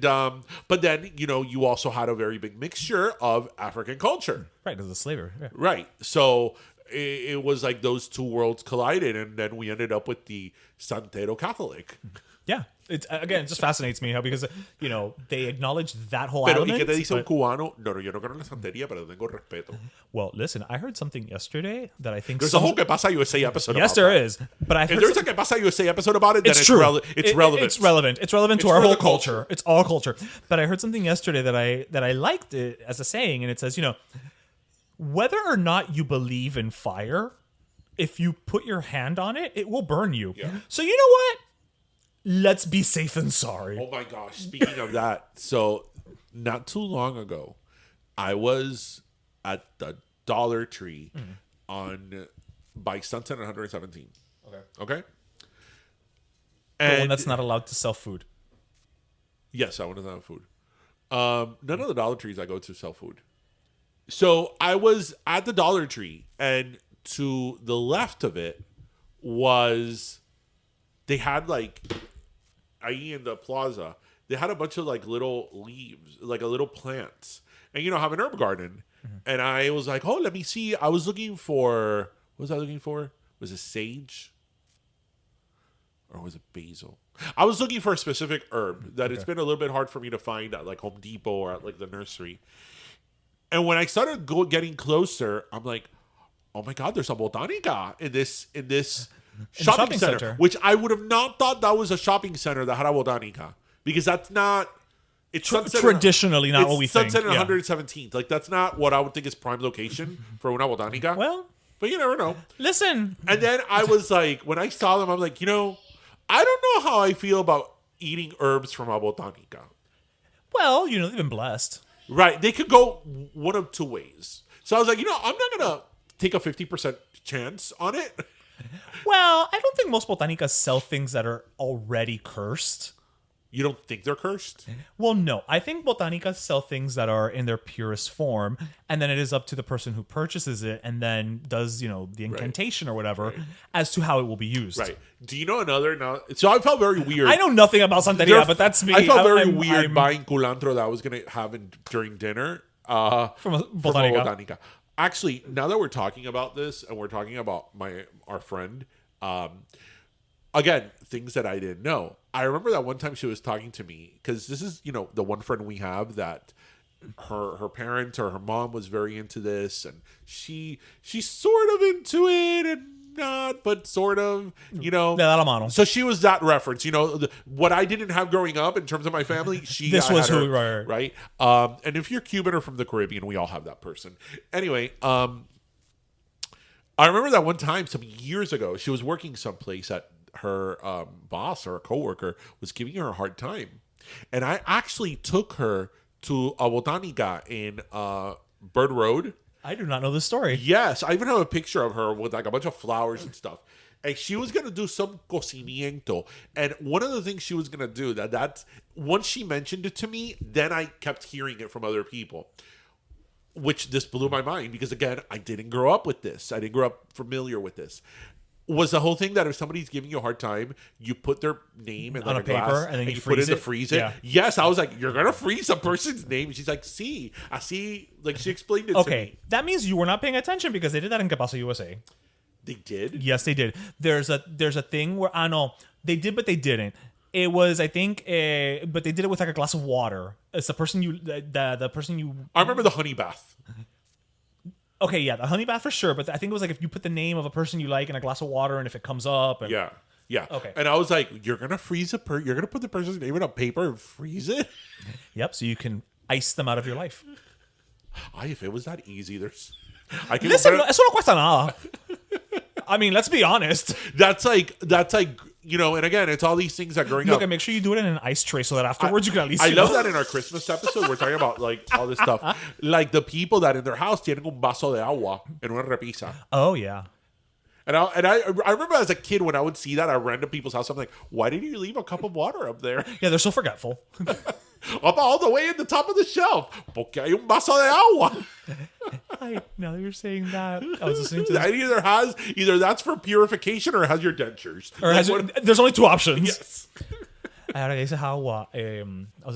but then you also had a very big mixture of African culture, right? Because of slavery, right? So it was like those two worlds collided, and then we ended up with the Santero Catholic. Yeah, it just fascinates me how because they acknowledge that whole element. ¿Y qué te dice un cubano? No, yo no creo en la santería, pero tengo respeto. Well, listen, I heard something yesterday that I think there's a whole Que Pasa USA episode. Yes, there is. But if there's a Que Pasa USA episode about it, then it's true. It's relevant. It's relevant. It's relevant to our whole culture. It's all culture. But I heard something yesterday that I liked it as a saying, and it says, whether or not you believe in fire, if you put your hand on it, it will burn you. Yeah. So you know what? Let's be safe than sorry. Oh my gosh. Speaking of that, so not too long ago, I was at the Dollar Tree by Sunset and 117. Okay. And the one that's not allowed to sell food. Yes, that one doesn't have food. None of the Dollar Trees I go to sell food. So I was at the Dollar Tree, and to the left of it was, they had like, ahí in the plaza, they had a bunch of like little leaves, like a little plants, and have an herb garden. And I was like, oh, let me see. I was looking for, what was I looking for? Was it sage? Or was it basil? I was looking for a specific herb that it's been a little bit hard for me to find at like Home Depot or at like the nursery. And when I started getting closer, I'm like, oh my God, there's a botanica in this shopping center, which I would have not thought that was a shopping center that had a botanica, because that's not. It's traditionally not what we think. Sunset and 117th. Like that's not what I would think is prime location for una botanica. Well, but you never know. Listen. And then I was like, when I saw them, I'm like, I don't know how I feel about eating herbs from a botanica. Well, they've been blessed. Right. They could go one of two ways. So I was like, I'm not going to take a 50% chance on it. Well, I don't think most botanicas sell things that are already cursed. You don't think they're cursed? Well, no. I think botanicas sell things that are in their purest form, and then it is up to the person who purchases it and then does, the incantation or whatever as to how it will be used. Right. Do you know another? Now, so I felt very weird. I know nothing about Santeria, but that's me. I felt very weird buying culantro that I was going to have during dinner from a botanica. Actually, now that we're talking about this and we're talking about our friend, again, things that I didn't know. I remember that one time she was talking to me because this is, the one friend we have that her parents or her mom was very into this, and she's sort of into it and not, but sort of, So she was that reference, what I didn't have growing up in terms of my family. This was who, right? And if you're Cuban or from the Caribbean, we all have that person. Anyway, I remember that one time some years ago, she was working someplace at her boss or a coworker was giving her a hard time, and I actually took her to a botanica in Bird Road. I do not know this story. Yes, I even have a picture of her with like a bunch of flowers and stuff. And she was gonna do some cocimiento. And one of the things she was gonna do that's once she mentioned it to me, then I kept hearing it from other people. Which this blew my mind because again, I didn't grow up with this. I didn't grow up familiar with this. Was the whole thing that if somebody's giving you a hard time, you put their name in like on a paper glass, and then you put it in freeze to freeze it? Yeah. Yes, I was like, you're gonna freeze a person's name. She's like, see, I see. Like she explained it to me. Okay, that means you were not paying attention because they did that in Que Pasa USA. They did? Yes, they did. There's a thing where no, they did, but they didn't. It was, I think, but they did it with like a glass of water. It's the person the person you. I remember the honey bath. Okay, yeah, the honey bath for sure. But I think it was like if you put the name of a person you like in a glass of water, and if it comes up, and Yeah. Okay. And I was like, you're gonna freeze you're gonna put the person's name in a paper and freeze it? Yep. So you can ice them out of your life. If it was that easy, I can. Listen, eso no cuesta nada. I mean, let's be honest. That's like. And again, it's all these things that growing up. And make sure you do it in an ice tray so that afterwards you can at least. I love that in our Christmas episode we're talking about like all this stuff, like the people that in their house tienen un vaso de agua en una repisa. Oh yeah. And I remember as a kid when I would see that at random people's house, I'm like, why did you leave a cup of water up there? Yeah, they're so forgetful. Up all the way in the top of the shelf. Porque hay un vaso de agua. Now that you're saying that, I was listening to this. It either that's for purification or it has your dentures. Or there's only two options. Yes. I was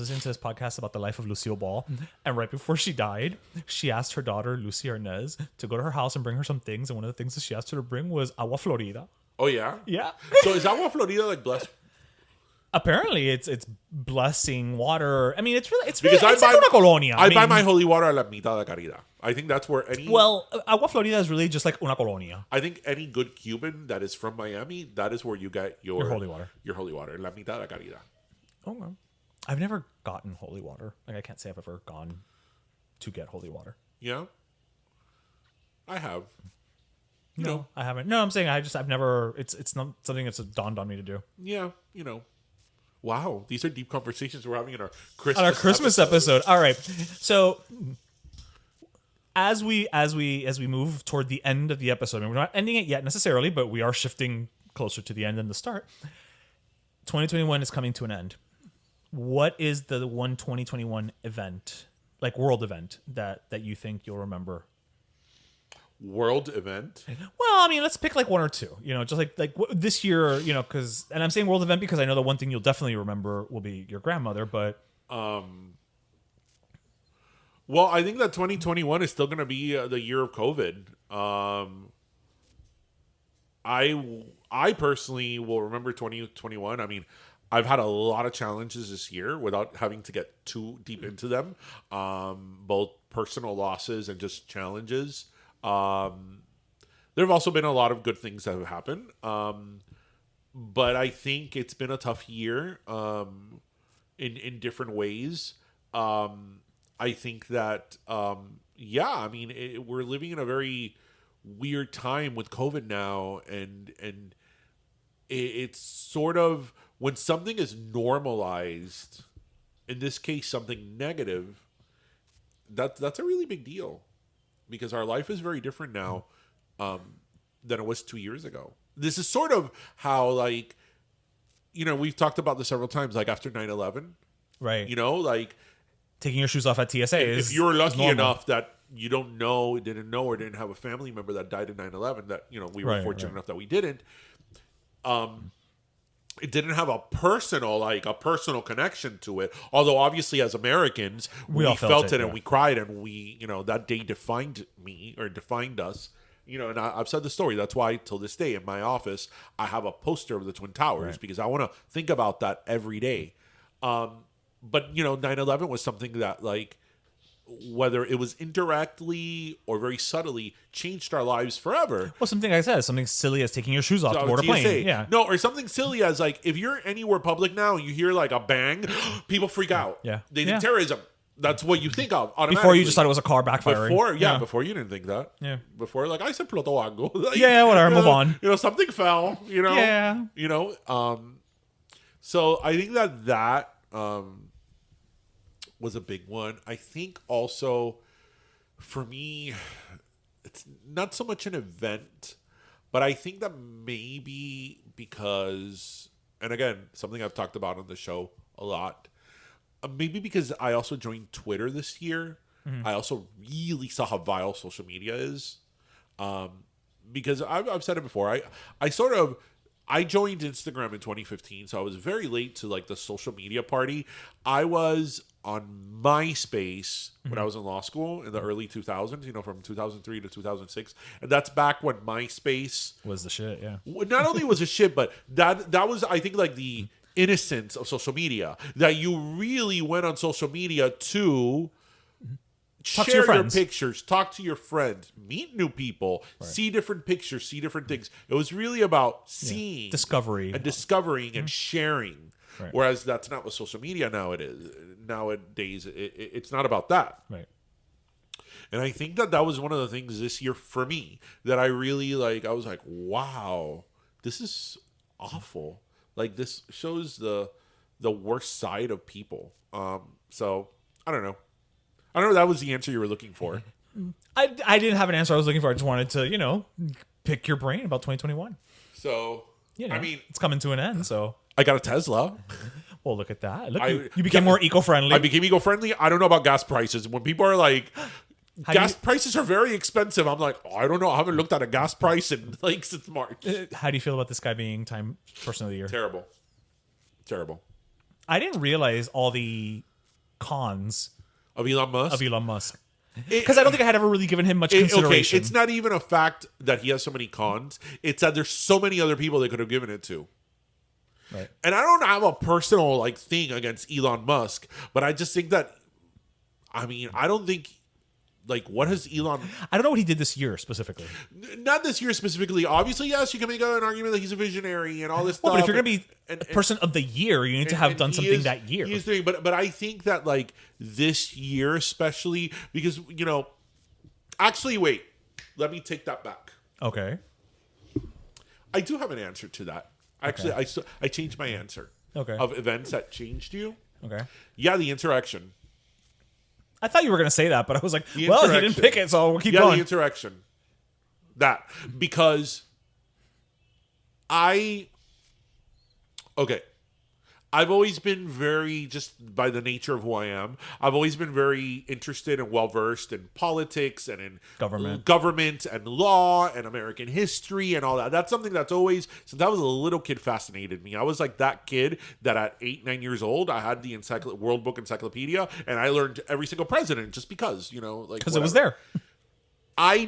listening to this podcast about the life of Lucille Ball, and right before she died, she asked her daughter Lucy Arnez to go to her house and bring her some things, and one of the things that she asked her to bring was agua florida. Oh yeah? Yeah. So is agua florida like blessed? Apparently, it's blessing water. I mean, it's really Because it's like una colonia. I buy my holy water a la mitad de caridad. I think that's where any. Well, agua florida is really just like una colonia. I think any good Cuban that is from Miami, that is where you get your holy water. Your holy water, la mitad de caridad. Oh, well. I've never gotten holy water. Like I can't say I've ever gone to get holy water. Yeah, I have. No, I haven't. No, I'm saying I've never. It's not something that's dawned on me to do. Yeah, Wow, these are deep conversations we're having in our Christmas episode. All right, so as we move toward the end of the episode, I mean, we're not ending it yet necessarily, but we are shifting closer to the end than the start. 2021 is coming to an end. What is the one 2021 event, like world event, that you think you'll remember? World event? Well, I mean, let's pick like one or two. Just like this year. Because, and I'm saying world event because I know the one thing you'll definitely remember will be your grandmother. But well, I think that 2021 is still going to be the year of COVID. I personally will remember 2021. I mean, I've had a lot of challenges this year without having to get too deep into them. Both personal losses and just challenges. There have also been a lot of good things that have happened. But I think it's been a tough year in different ways. I think that, we're living in a very weird time with COVID now. And it's sort of when something is normalized, in this case, something negative, that's a really big deal. Because our life is very different now than it was 2 years ago. This is sort of how, like, we've talked about this several times, like after 9/11. Right. Like... Taking your shoes off at TSA if you were lucky enough that you didn't know, or didn't have a family member that died in 9/11, that, we were fortunate enough that we didn't. It didn't have a personal connection to it. Although obviously as Americans, we felt it and we cried and we, that day defined me or defined us. and I've said the story. That's why till this day in my office, I have a poster of the Twin Towers because I want to think about that every day. But 9/11 was something that like, whether it was indirectly or very subtly, changed our lives forever. Well, something I said, something silly as taking your shoes off to board a plane. Yeah. No, or something silly as like, if you're anywhere public now and you hear like a bang, people freak out. Yeah. They think terrorism. That's what you think of automatically. Before you just thought it was a car backfiring. Before you didn't think that. Yeah. Before, like, I said explotó algo. Like, yeah, whatever, move on. Something fell, Yeah. So I think that was a big one. I think also, for me, it's not so much an event, but I think that maybe because, and again, something I've talked about on the show a lot, maybe because I also joined Twitter this year, I also really saw how vile social media is. Because I've said it before, I joined Instagram in 2015, so I was very late to like the social media party. I was on MySpace when I was in law school in the early 2000s, from 2003 to 2006, and that's back when MySpace was the shit. Yeah. Not only was a shit, but that was, I think, like the innocence of social media, that you really went on social media to talk share to your pictures, talk to your friends, meet new people, see different pictures, see different things. It was really about seeing, discovery, and discovering and sharing. Right. Whereas that's not what social media nowadays. It's not about that. Right. And I think that was one of the things this year for me that I really like. I was like, wow, this is awful. Like, this shows the worst side of people. So I don't know. That was the answer you were looking for. I didn't have an answer I was looking for. I just wanted to, pick your brain about 2021. So, I mean, it's coming to an end, so. I got a Tesla. Well, look at that. Look, you became more eco-friendly. I became eco-friendly. I don't know about gas prices. When people are like, gas prices are very expensive, I'm like, I don't know. I haven't looked at a gas price in like since March. How do you feel about this guy being Time Person of the Year? Terrible. I didn't realize all the cons of Elon Musk. Because I don't think I had ever really given him much consideration. Okay, it's not even a fact that he has so many cons. It's that there's so many other people they could have given it to. Right. And I don't have a personal thing against Elon Musk, but I just think that, I don't think, what has Elon... I don't know what he did this year specifically. Not this year specifically. Obviously, yes, you can make an argument that he's a visionary and all this stuff. But if you're going to be a person of the year, you need to have done something that year. He is doing, but I think that, this year especially, because, actually, wait. Let me take that back. Okay. I do have an answer to that. Actually, I changed my answer. Okay. Of events that changed you. Okay. Yeah, the insurrection. I thought you were going to say that, but I was like, well, he didn't pick it, so we'll keep going. going. Yeah, the insurrection. That. Because I've always been very, just by the nature of who I am, I've always been very interested and well-versed in politics and in government and law and American history and all that. That's something that's always, since I was a little kid, fascinated me. I was like that kid that at 8-9 years old, I had the World Book Encyclopedia, and I learned every single president just because, because it was there. I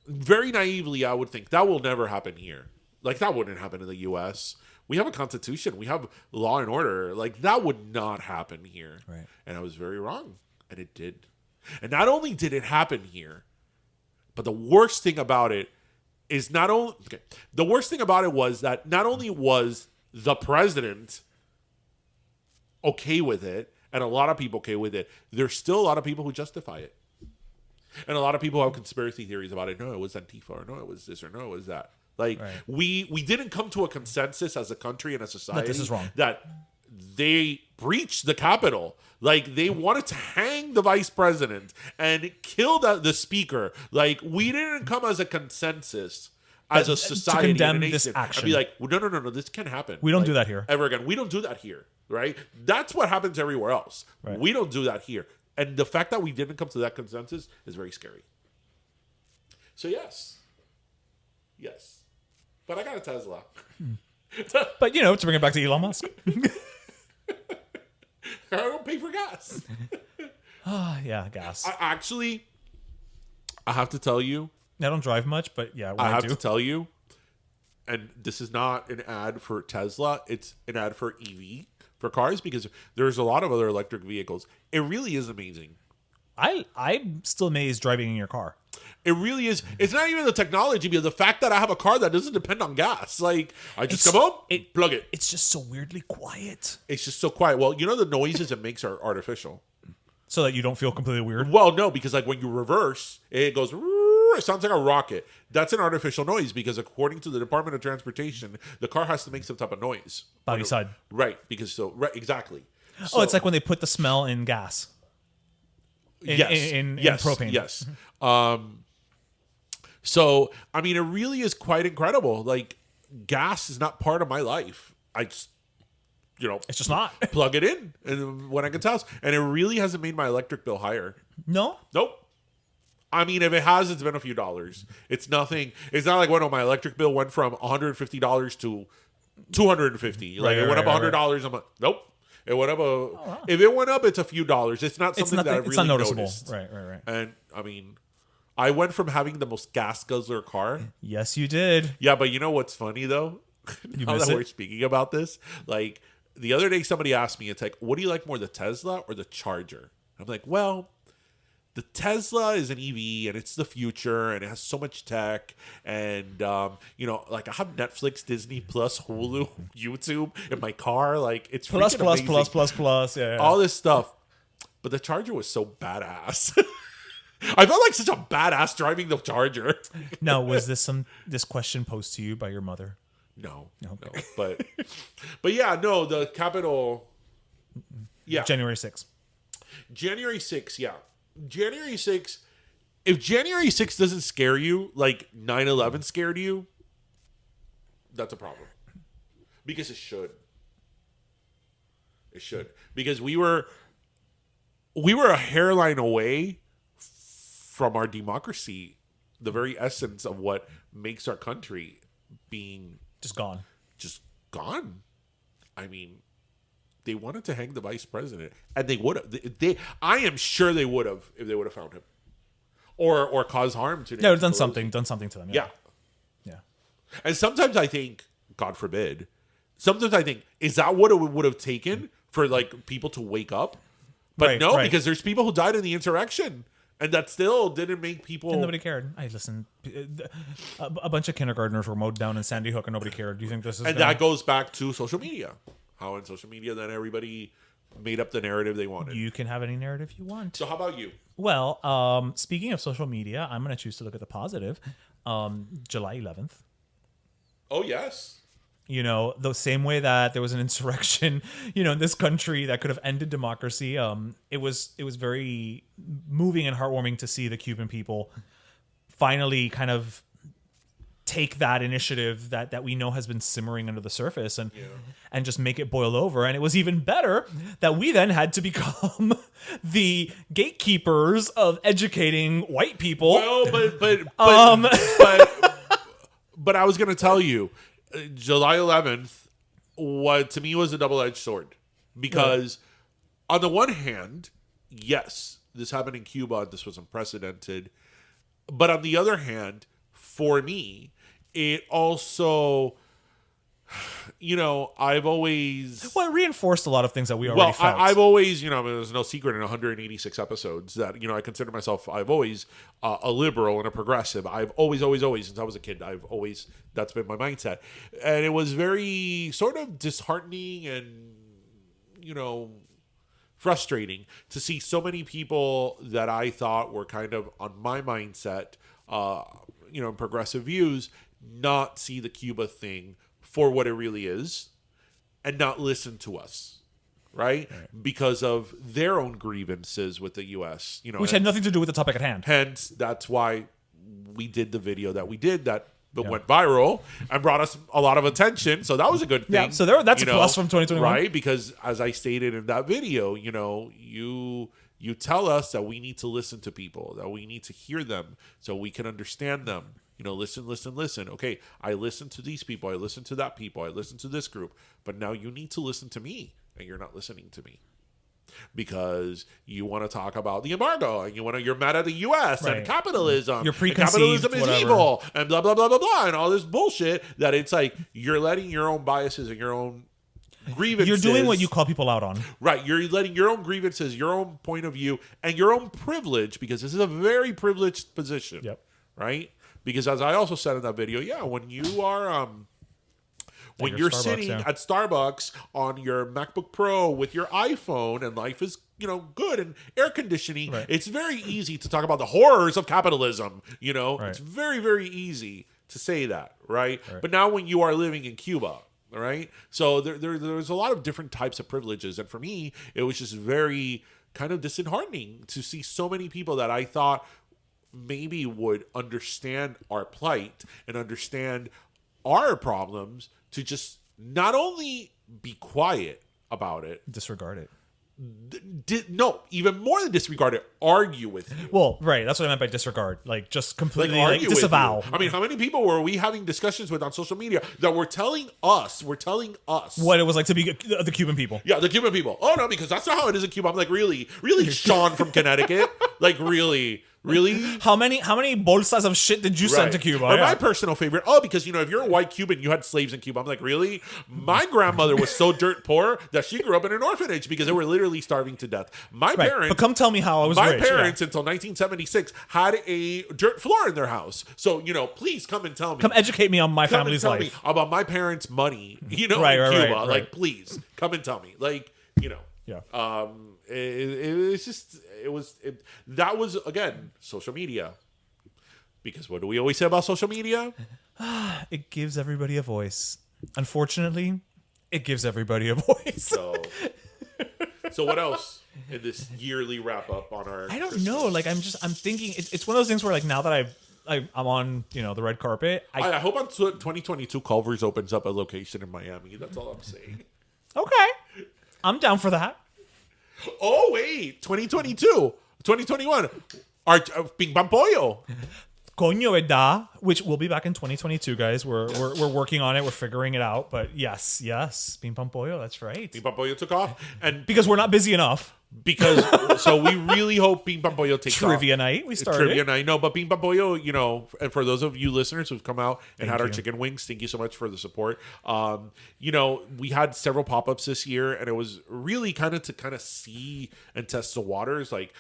very naively, I would think that will never happen here. That wouldn't happen in the U.S., we have a constitution. We have law and order. That would not happen here. Right. And I was very wrong. And it did. And not only did it happen here, but the worst thing about it is the worst thing about it was that not only was the president okay with it, and a lot of people okay with it, there's still a lot of people who justify it. And a lot of people have conspiracy theories about it. No, it was Antifa, or no, it was this, or no, it was that. We didn't come to a consensus as a country and a society that this is wrong. That they breached the Capitol. They wanted to hang the vice president and kill the speaker. We didn't come as a consensus as a society to condemn and a this nation action. And be like, well, no, this can't happen. We don't do that here. Ever again. We don't do that here, right? That's what happens everywhere else. Right. We don't do that here. And the fact that we didn't come to that consensus is very scary. So yes. But I got a Tesla. But, to bring it back to Elon Musk. I don't pay for gas. Yeah, gas. I have to tell you. I don't drive much, but yeah, when I have do. to tell you, and this is not an ad for Tesla. It's an ad for EV, for cars, because there's a lot of other electric vehicles. It really is amazing. I'm still amazed driving in your car. It really is. It's not even the technology, but the fact that I have a car that doesn't depend on gas. Like, I just come home, plug it. It's just so weirdly quiet. It's just so quiet. Well, you know the noises it makes are artificial. So that you don't feel completely weird? Well, no, because like when you reverse, it goes, it sounds like a rocket. That's an artificial noise because according to the Department of Transportation, the car has to make some type of noise. Body side. Right, exactly. So, it's like when they put the smell in gas. In propane. Yes. So, I mean, it really is quite incredible. Like, gas is not part of my life. I just, it's just not. plug it in and when I get to house. And it really hasn't made my electric bill higher. No? Nope. I mean, if it has, it's been a few dollars. It's nothing. It's not like when my electric bill went from $150 to $250. Like, it went up $100. I'm like, nope. It went up If it went up, it's a few dollars. It's not something that I really it's not noticeable. noticed. Right. And I mean, I went from having the most gas guzzler car. Yes, you did. Yeah, but you know what's funny though? Now that we're speaking about this, like the other day, somebody asked me, it's like, what do you like more, the Tesla or the Charger? I'm like, well, the Tesla is an EV and it's the future and it has so much tech and like I have Netflix, Disney Plus, Hulu, YouTube in my car. Like it's plus, yeah. All this stuff. But the Charger was so badass. I felt like such a badass driving the Charger. Now, was this question posed to you by your mother? No. Okay. No. But yeah, no, the Capitol. Yeah. January 6th. January 6th, yeah. January 6th, if January 6th doesn't scare you like 9/11 scared you, that's a problem. Because it should. It should. Because we were a hairline away from our democracy, the very essence of what makes our country being just gone. I mean, they wanted to hang the vice president, and they would have. I am sure they would have if they would have found him, or caused harm to. No, done something to them. Yeah. Yeah. And sometimes I think, God forbid, is that what it would have taken for like people to wake up? But no, because there's people who died in the insurrection. And that still didn't make people... And nobody cared. Listen, a bunch of kindergartners were mowed down in Sandy Hook and nobody cared. Do you think this is... And that goes back to social media. How in social media then everybody made up the narrative they wanted. You can have any narrative you want. So how about you? Well, speaking of social media, I'm going to choose to look at the positive. July 11th. Oh, yes. The same way that there was an insurrection, in this country that could have ended democracy. It was very moving and heartwarming to see the Cuban people finally kind of take that initiative that we know has been simmering under the surface and just make it boil over. And it was even better that we then had to become the gatekeepers of educating white people. Well, but I was going to tell you, July 11th, what to me was a double-edged sword. Because on the one hand, yes, this happened in Cuba. This was unprecedented. But on the other hand, for me, it also, I've always... Well, it reinforced a lot of things that we already felt. I've always, there's no secret in 186 episodes that, I consider myself, I've always a liberal and a progressive. I've always, since I was a kid, that's been my mindset. And it was very sort of disheartening and, frustrating to see so many people that I thought were kind of on my mindset, progressive views, not see the Cuba thing for what it really is and not listen to us, right? Because of their own grievances with the U.S. Which had nothing to do with the topic at hand. Hence, that's why we did the video that we did that went viral and brought us a lot of attention. So that was a good thing. Yeah, so that's a plus from 2021. Right? Because as I stated in that video, you tell us that we need to listen to people, that we need to hear them so we can understand them. Listen. Okay, I listen to these people. I listen to that people. I listen to this group. But now you need to listen to me, and you're not listening to me. because you want to talk about the embargo and you're mad at the U.S. and capitalism. You're preconceived, capitalism is whatever. evil and blah blah blah blah blah and all this bullshit that it's like you're letting your own biases and your own grievances. You're doing what you call people out on. Right. You're letting your own grievances, your own point of view, and your own privilege, because this is a very privileged position. Yep. Right? Because as I also said in that video, when you are when you're sitting at Starbucks on your MacBook Pro with your iPhone and life is, good and air conditioning, it's very easy to talk about the horrors of capitalism. It's very, very easy to say that, right? But now when you are living in Cuba, all right? So there's a lot of different types of privileges. And for me, it was just very kind of disheartening to see so many people that I thought maybe would understand our plight and understand our problems to just not only be quiet about it, Disregard it. No, even more than disregard it, argue with you. Well, right. That's what I meant by disregard. Like, just completely argue with disavow. you. I mean, how many people were we having discussions with on social media that were telling us what it was like to be the Cuban people. Yeah, the Cuban people. Oh, no, because that's not how it is in Cuba. I'm like, really, Sean from Connecticut? Like, really? How many bolsas of shit did you send to Cuba? Or my personal favorite, because if you're a white Cuban, you had slaves in Cuba. I'm like, really? My grandmother was so dirt poor that she grew up in an orphanage because they were literally starving to death. My parents, but come tell me how I was my rich. parents until 1976 had a dirt floor in their house. So please come and tell me. Come educate me on my family's life. Me about my parents' money. In Cuba, like please come and tell me. Like Yeah. That was again social media, because what do we always say about social media? It gives everybody a voice. Unfortunately, it gives everybody a voice. So what else in this yearly wrap up on our? I don't know. Like I'm thinking it's one of those things where like now that I'm on the red carpet. I hope on 2022 Culver's opens up a location in Miami. That's all I'm saying. Okay, I'm down for that. Oh, wait. 2022. 2021. Our Ping Pong Pollo. Coño verdad, which will be back in 2022, guys. We're working on it. We're figuring it out. But yes. Ping Pong Pollo, that's right. Ping Pong Pollo took off. And because we're not busy enough. So we really hope Ping Pong Pollo takes Trivia off. night. We started. Trivia night. No, but Ping Pong Pollo, and for those of you listeners who've come out and had our chicken wings, thank you so much for the support. We had several pop-ups this year, and it was really kind of see and test the waters. Like,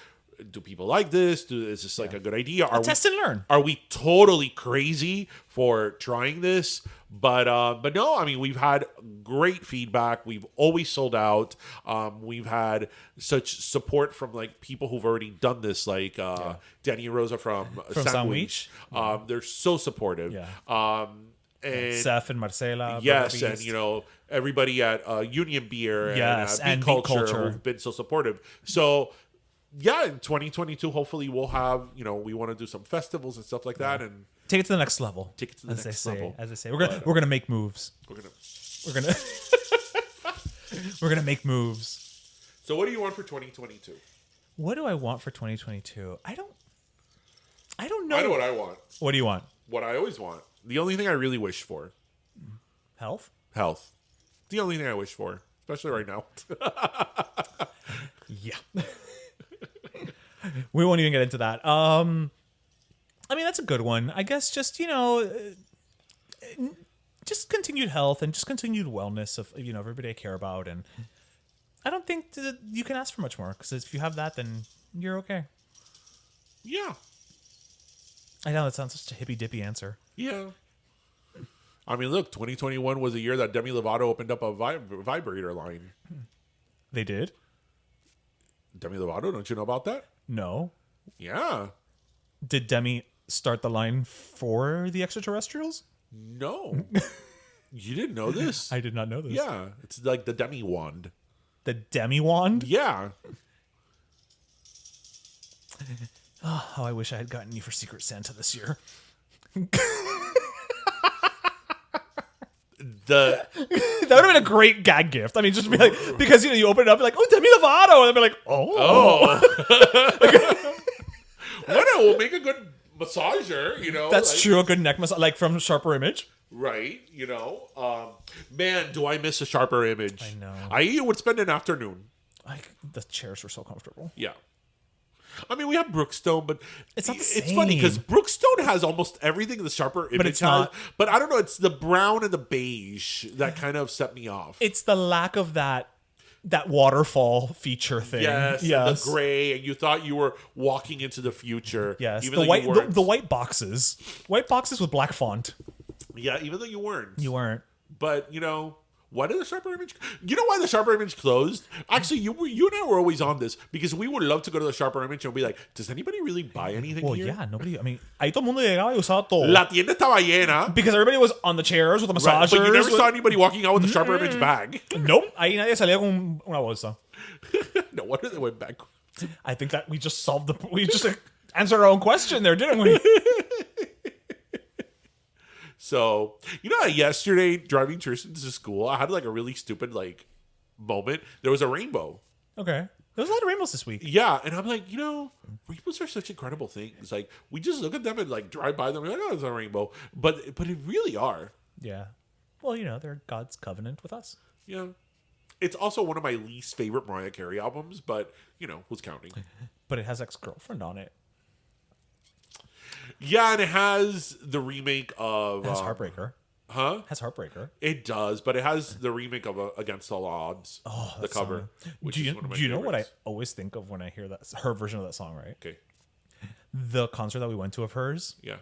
do people like this? Is this like a good idea? Test and learn. Are we totally crazy for trying this? But no, I mean, we've had great feedback. We've always sold out. We've had such support from like people who've already done this, like Danny and Rosa from Sandwich. They're so supportive. Yeah. And Seth and Marcela. Yes, and everybody at Union Beer and Beat Culture who've been so supportive. So yeah, in 2022, hopefully we'll have, we want to do some festivals and stuff like that, and take it to the next level. Take it to the next level. As I say, we're gonna make moves. We're gonna make moves. So, what do you want for 2022? What do I want for 2022? I don't know. I know what I want. What do you want? What I always want. The only thing I really wish for. Health. The only thing I wish for, especially right now. Yeah. We won't even get into that. I mean, that's a good one. I guess just, just continued health and just continued wellness of, everybody I care about. And I don't think that you can ask for much more, because if you have that, then you're okay. Yeah. I know that sounds such a hippy-dippy answer. Yeah. I mean, look, 2021 was a year that Demi Lovato opened up a vibrator line. They did? Demi Lovato, don't you know about that? No. Yeah. Did Demi start the line for the extraterrestrials? No. You didn't know this? I did not know this. Yeah. It's like the Demi wand. The Demi wand? Yeah. Oh, how I wish I had gotten you for Secret Santa this year. That would have been a great gag gift. I mean, just be like, because you open it up, you're like, oh, Demi Lovato, and they'd be like, oh. We'll make a good massager, That's true, a good neck massage, like from Sharper Image. Right, man, do I miss a Sharper Image? I know. I would spend an afternoon. The chairs were so comfortable. Yeah. I mean, we have Brookstone, but It's not the it's funny because same. Brookstone has almost everything the Sharper Image it's has. not. But I don't know. It's the brown and the beige that kind of set me off. It's the lack of that waterfall feature thing. Yes, and the gray, and you thought you were walking into the future. Yes, even the though white you weren't. the white boxes. White boxes with black font. Yeah, even though you weren't. You weren't. But, why did the Sharper Image... You know why the Sharper Image closed? Actually, you and I were always on this because we would love to go to the Sharper Image and be like, does anybody really buy anything Well, here? yeah, nobody. I mean, ahí todo el mundo llegaba y usaba todo. La tienda estaba llena. Because everybody was on the chairs with the Right, massagers. but you never saw anybody walking out with the Sharper Image bag. Nope. Ahí nadie salía con una bolsa. No wonder they went back. I think that we just answered our own question there, didn't we? So, yesterday driving Tristan to school, I had like a really stupid moment. There was a rainbow. Okay. There's a lot of rainbows this week. Yeah, and I'm like, rainbows are such incredible things. Like, we just look at them and drive by them and we're like, oh, it's a rainbow. But it really are. Yeah. Well, they're God's covenant with us. Yeah. It's also one of my least favorite Mariah Carey albums, but, who's counting? But it has Ex-Girlfriend on it. Yeah, and it has the remake of... It has Heartbreaker. Huh? It has Heartbreaker. It does, but it has the remake of Against All Odds. Oh, the cover. Do you know what I always think of when I hear her version of that song, right? Okay. The concert that we went to of hers. Yeah.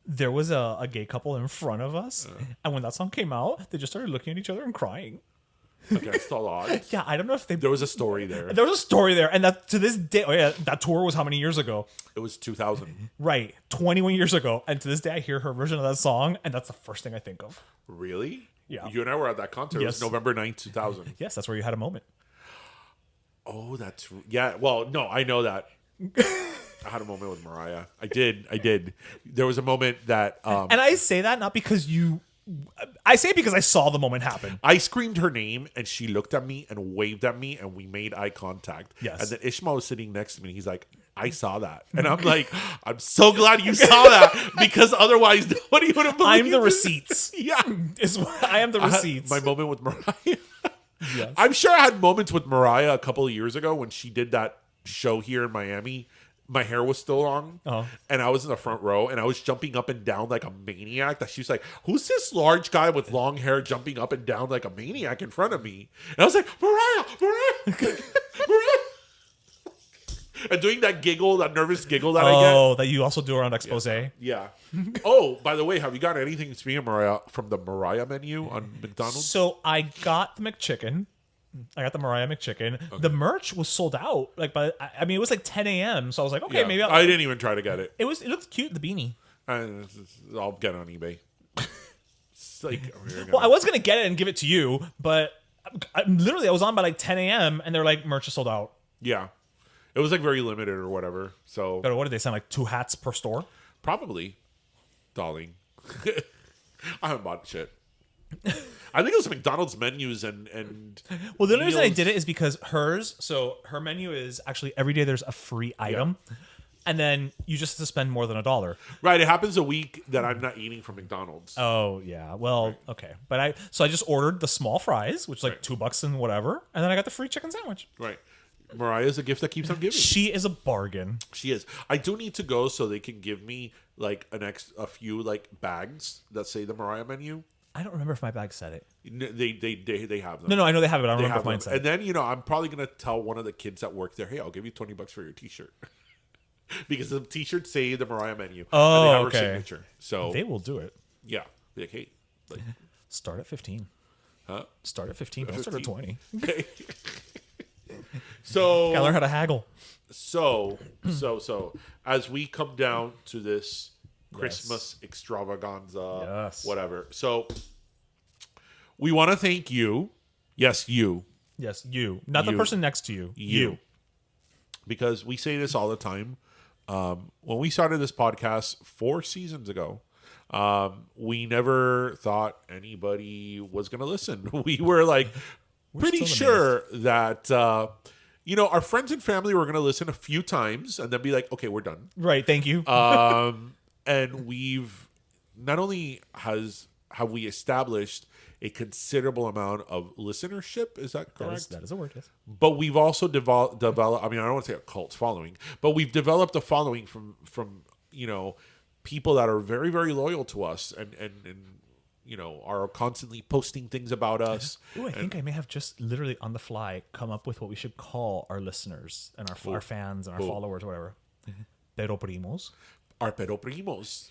There was a gay couple in front of us, and when that song came out, they just started looking at each other and crying. Against All Odds. Yeah, I don't know if There was a story there. There was a story there, and that to this day, that tour was how many years ago? It was 2000. Right, 21 years ago, and to this day, I hear her version of that song, and that's the first thing I think of. Really? Yeah. You and I were at that concert. Yes. It was November 9th, 2000. Yes, that's where you had a moment. Oh, yeah. Well, no, I know that. I had a moment with Mariah. I did. There was a moment that... And I say that not because I say it because I saw the moment happen. I screamed her name, and she looked at me and waved at me, and we made eye contact. Yes. And then Ishmael was sitting next to me, and he's like, I saw that. And I'm like, I'm so glad you saw that, because otherwise nobody would have believed I'm the it. receipts. Yeah. I am the I had receipts. my moment with Mariah. Yes. I'm sure I had moments with Mariah a couple of years ago when she did that show here in Miami. My hair was still long, and I was in the front row, and I was jumping up and down like a maniac. That she was like, "Who's this large guy with long hair jumping up and down like a maniac in front of me?" And I was like, "Mariah, Mariah," and doing that giggle, that nervous giggle that I get. Oh, that you also do around expose. Yeah. Oh, by the way, have you got anything speaking of Mariah from the Mariah menu on McDonald's? So I got the McChicken. I got the Mariah McChicken. Okay. The merch was sold out. But it was like 10 a.m. So I was like, okay, maybe I didn't even try to get it. It looked cute, the beanie. I'll get it on eBay. It's like, well, I was gonna get it and give it to you, but I was on by like 10 a.m. and they're like, merch is sold out. Yeah, it was like very limited or whatever. So, but what did they send? Like 2 hats per store? Probably, darling. I haven't bought shit. I think it was McDonald's menus and well, the only reason I did it is because her menu is actually every day there's a free item, and then you just have to spend more than $1. Right, it happens a week that I'm not eating from McDonald's. Oh yeah, well okay, but I just ordered the small fries, which is like $2 and whatever, and then I got the free chicken sandwich. Right. Mariah's a gift that keeps on giving. She is a bargain. She is. I do need to go so they can give me like a few like bags that say the Mariah menu. I don't remember if my bag said it. They have them. No, I know they have it. I don't remember if mine said it. And then I'm probably gonna tell one of the kids that work there, hey, I'll give you $20 for your T-shirt. Because the T-shirts say the Mariah menu. Oh, and they have okay. her signature. So they will do it. Yeah. Be like, hey, start at 15. Huh? Start at 15. Don't start at 20. Okay. So gotta learn how to haggle. So as we come down to this Christmas extravaganza, whatever. So we want to thank you. Yes, you. Yes, you. Not the person next to you. You. Because we say this all the time. When we started this podcast 4 seasons ago, we never thought anybody was going to listen. We were like pretty sure that our friends and family were going to listen a few times and then be like, okay, we're done. Right. Thank you. And we've not only have we established a considerable amount of listenership. Is that correct? That is a word, yes. But we've also developed. I mean, I don't want to say a cult following, but we've developed a following from people that are very, very loyal to us and are constantly posting things about us. Ooh, I think I may have just literally on the fly come up with what we should call our listeners and our fans and our followers or whatever. Pero primos. Our pero primos.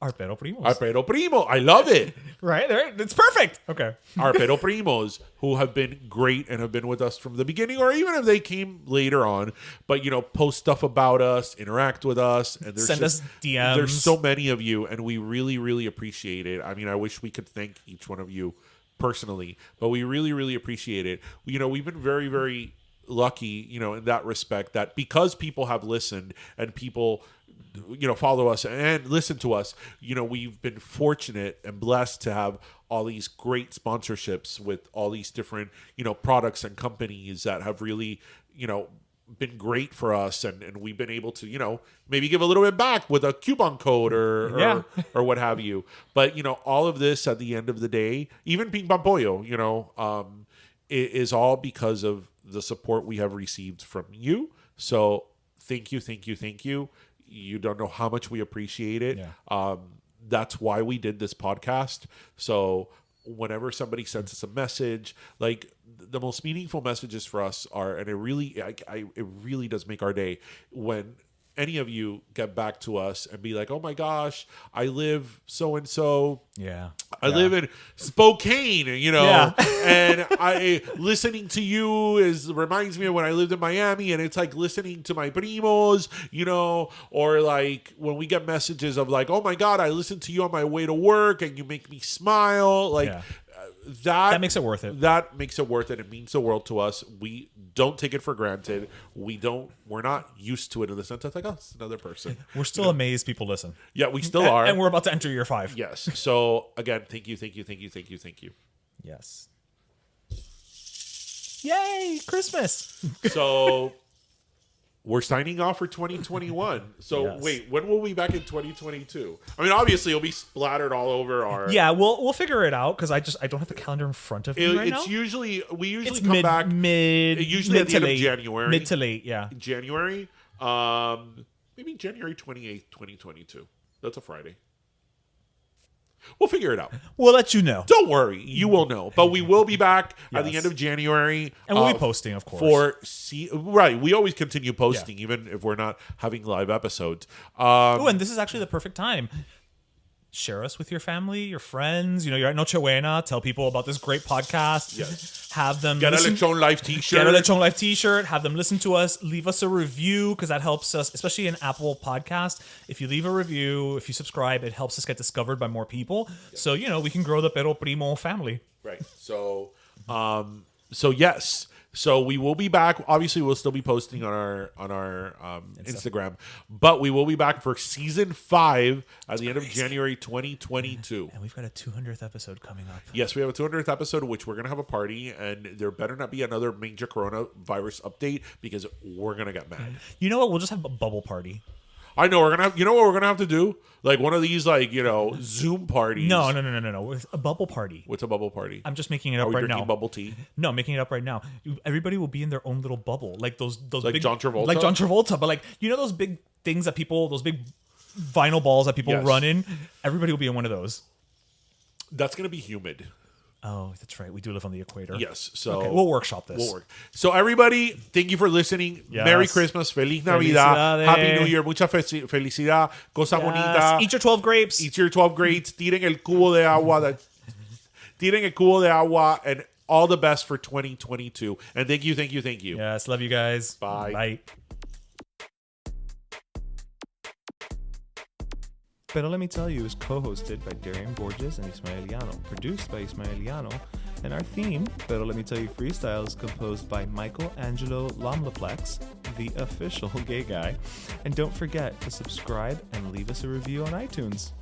Our pero primos. Our pero primo. I love it. Right there. It's perfect. Okay. Our pero primos, who have been great and have been with us from the beginning, or even if they came later on, but post stuff about us, interact with us, and send us DMs. There's so many of you, and we really, really appreciate it. I mean, I wish we could thank each one of you personally, but we really, really appreciate it. We've been very, very lucky, in that respect, that because people have listened and people follow us and listen to us, we've been fortunate and blessed to have all these great sponsorships with all these different products and companies that have really been great for us, and we've been able to maybe give a little bit back with a coupon code or what have you. But all of this at the end of the day, even Ping Pong Pollo, is all because of the support we have received from you. So thank you. You don't know how much we appreciate it. Yeah. That's why we did this podcast. So whenever somebody sends us a message, like the most meaningful messages for us are, and it really does make our day when any of you get back to us and be like, oh my gosh, I live so-and-so. Yeah. I live in Spokane, and listening to you reminds me of when I lived in Miami, and it's like listening to my primos, or like when we get messages of like, oh my God, I listen to you on my way to work and you make me smile. Like that makes it worth it. That makes it worth it. It means the world to us. We don't take it for granted. We're not used to it in the sense that's like, oh, it's another person. We're still amazed people listen. Yeah, we still are. And we're about to enter year 5. Yes. So again, thank you. Yes. Yay, Christmas. So we're signing off for 2021. So wait, when will we be back in 2022? I mean, obviously it'll be splattered all over our. Yeah, we'll figure it out because I don't have the calendar in front of me right now. We usually come back usually at the end of January. Mid to late, yeah. January, maybe January 28th, 2022. That's a Friday. We'll figure it out. We'll let you know. Don't worry. You will know. But we will be back at the end of January. And we'll be posting, of course. Right. We always continue posting, even if we're not having live episodes. And this is actually the perfect time. Share us with your family, your friends. You're at Nochebuena. Tell people about this great podcast. Yes. Have them get a Lechon Life t-shirt. Get a Lechon Life t-shirt. Have them listen to us. Leave us a review because that helps us, especially in Apple Podcast. If you leave a review, if you subscribe, it helps us get discovered by more people. Yep. So, we can grow the Pero Primo family. Right. So yes. So we will be back. Obviously, we'll still be posting on our Instagram, but we will be back for season 5 at the end of January 2022. And we've got a 200th episode coming up. Yes, we have a 200th episode, which we're gonna have a party, and there better not be another major coronavirus update because we're gonna get mad. You know what? We'll just have a bubble party. I know we're gonna have. You know what we're gonna have to do? Like one of these, Zoom parties. No. A bubble party. What's a bubble party? I'm just making it up right now. Are we drinking bubble tea? No, I'm making it up right now. Everybody will be in their own little bubble, like those like big, John Travolta, but those big things that those big vinyl balls that people run in. Everybody will be in one of those. That's gonna be humid. Oh, that's right. We do live on the equator. Yes. So we'll workshop this. We'll work. So everybody, thank you for listening. Yes. Merry Christmas. Feliz Navidad. Happy New Year. Mucha felicidad. Cosa bonita. Eat your 12 grapes. Eat your 12 grapes. Tiren el cubo de agua. Tiren el cubo de agua. And all the best for 2022. And thank you. Yes. Love you guys. Bye. Bye. Pero Let Me Tell You is co-hosted by Darian Borges and Ismaeliano, produced by Ismaeliano, and our theme, Pero Let Me Tell You Freestyle, is composed by Michael Angelo Lomlaplex, the official gay guy. And don't forget to subscribe and leave us a review on iTunes.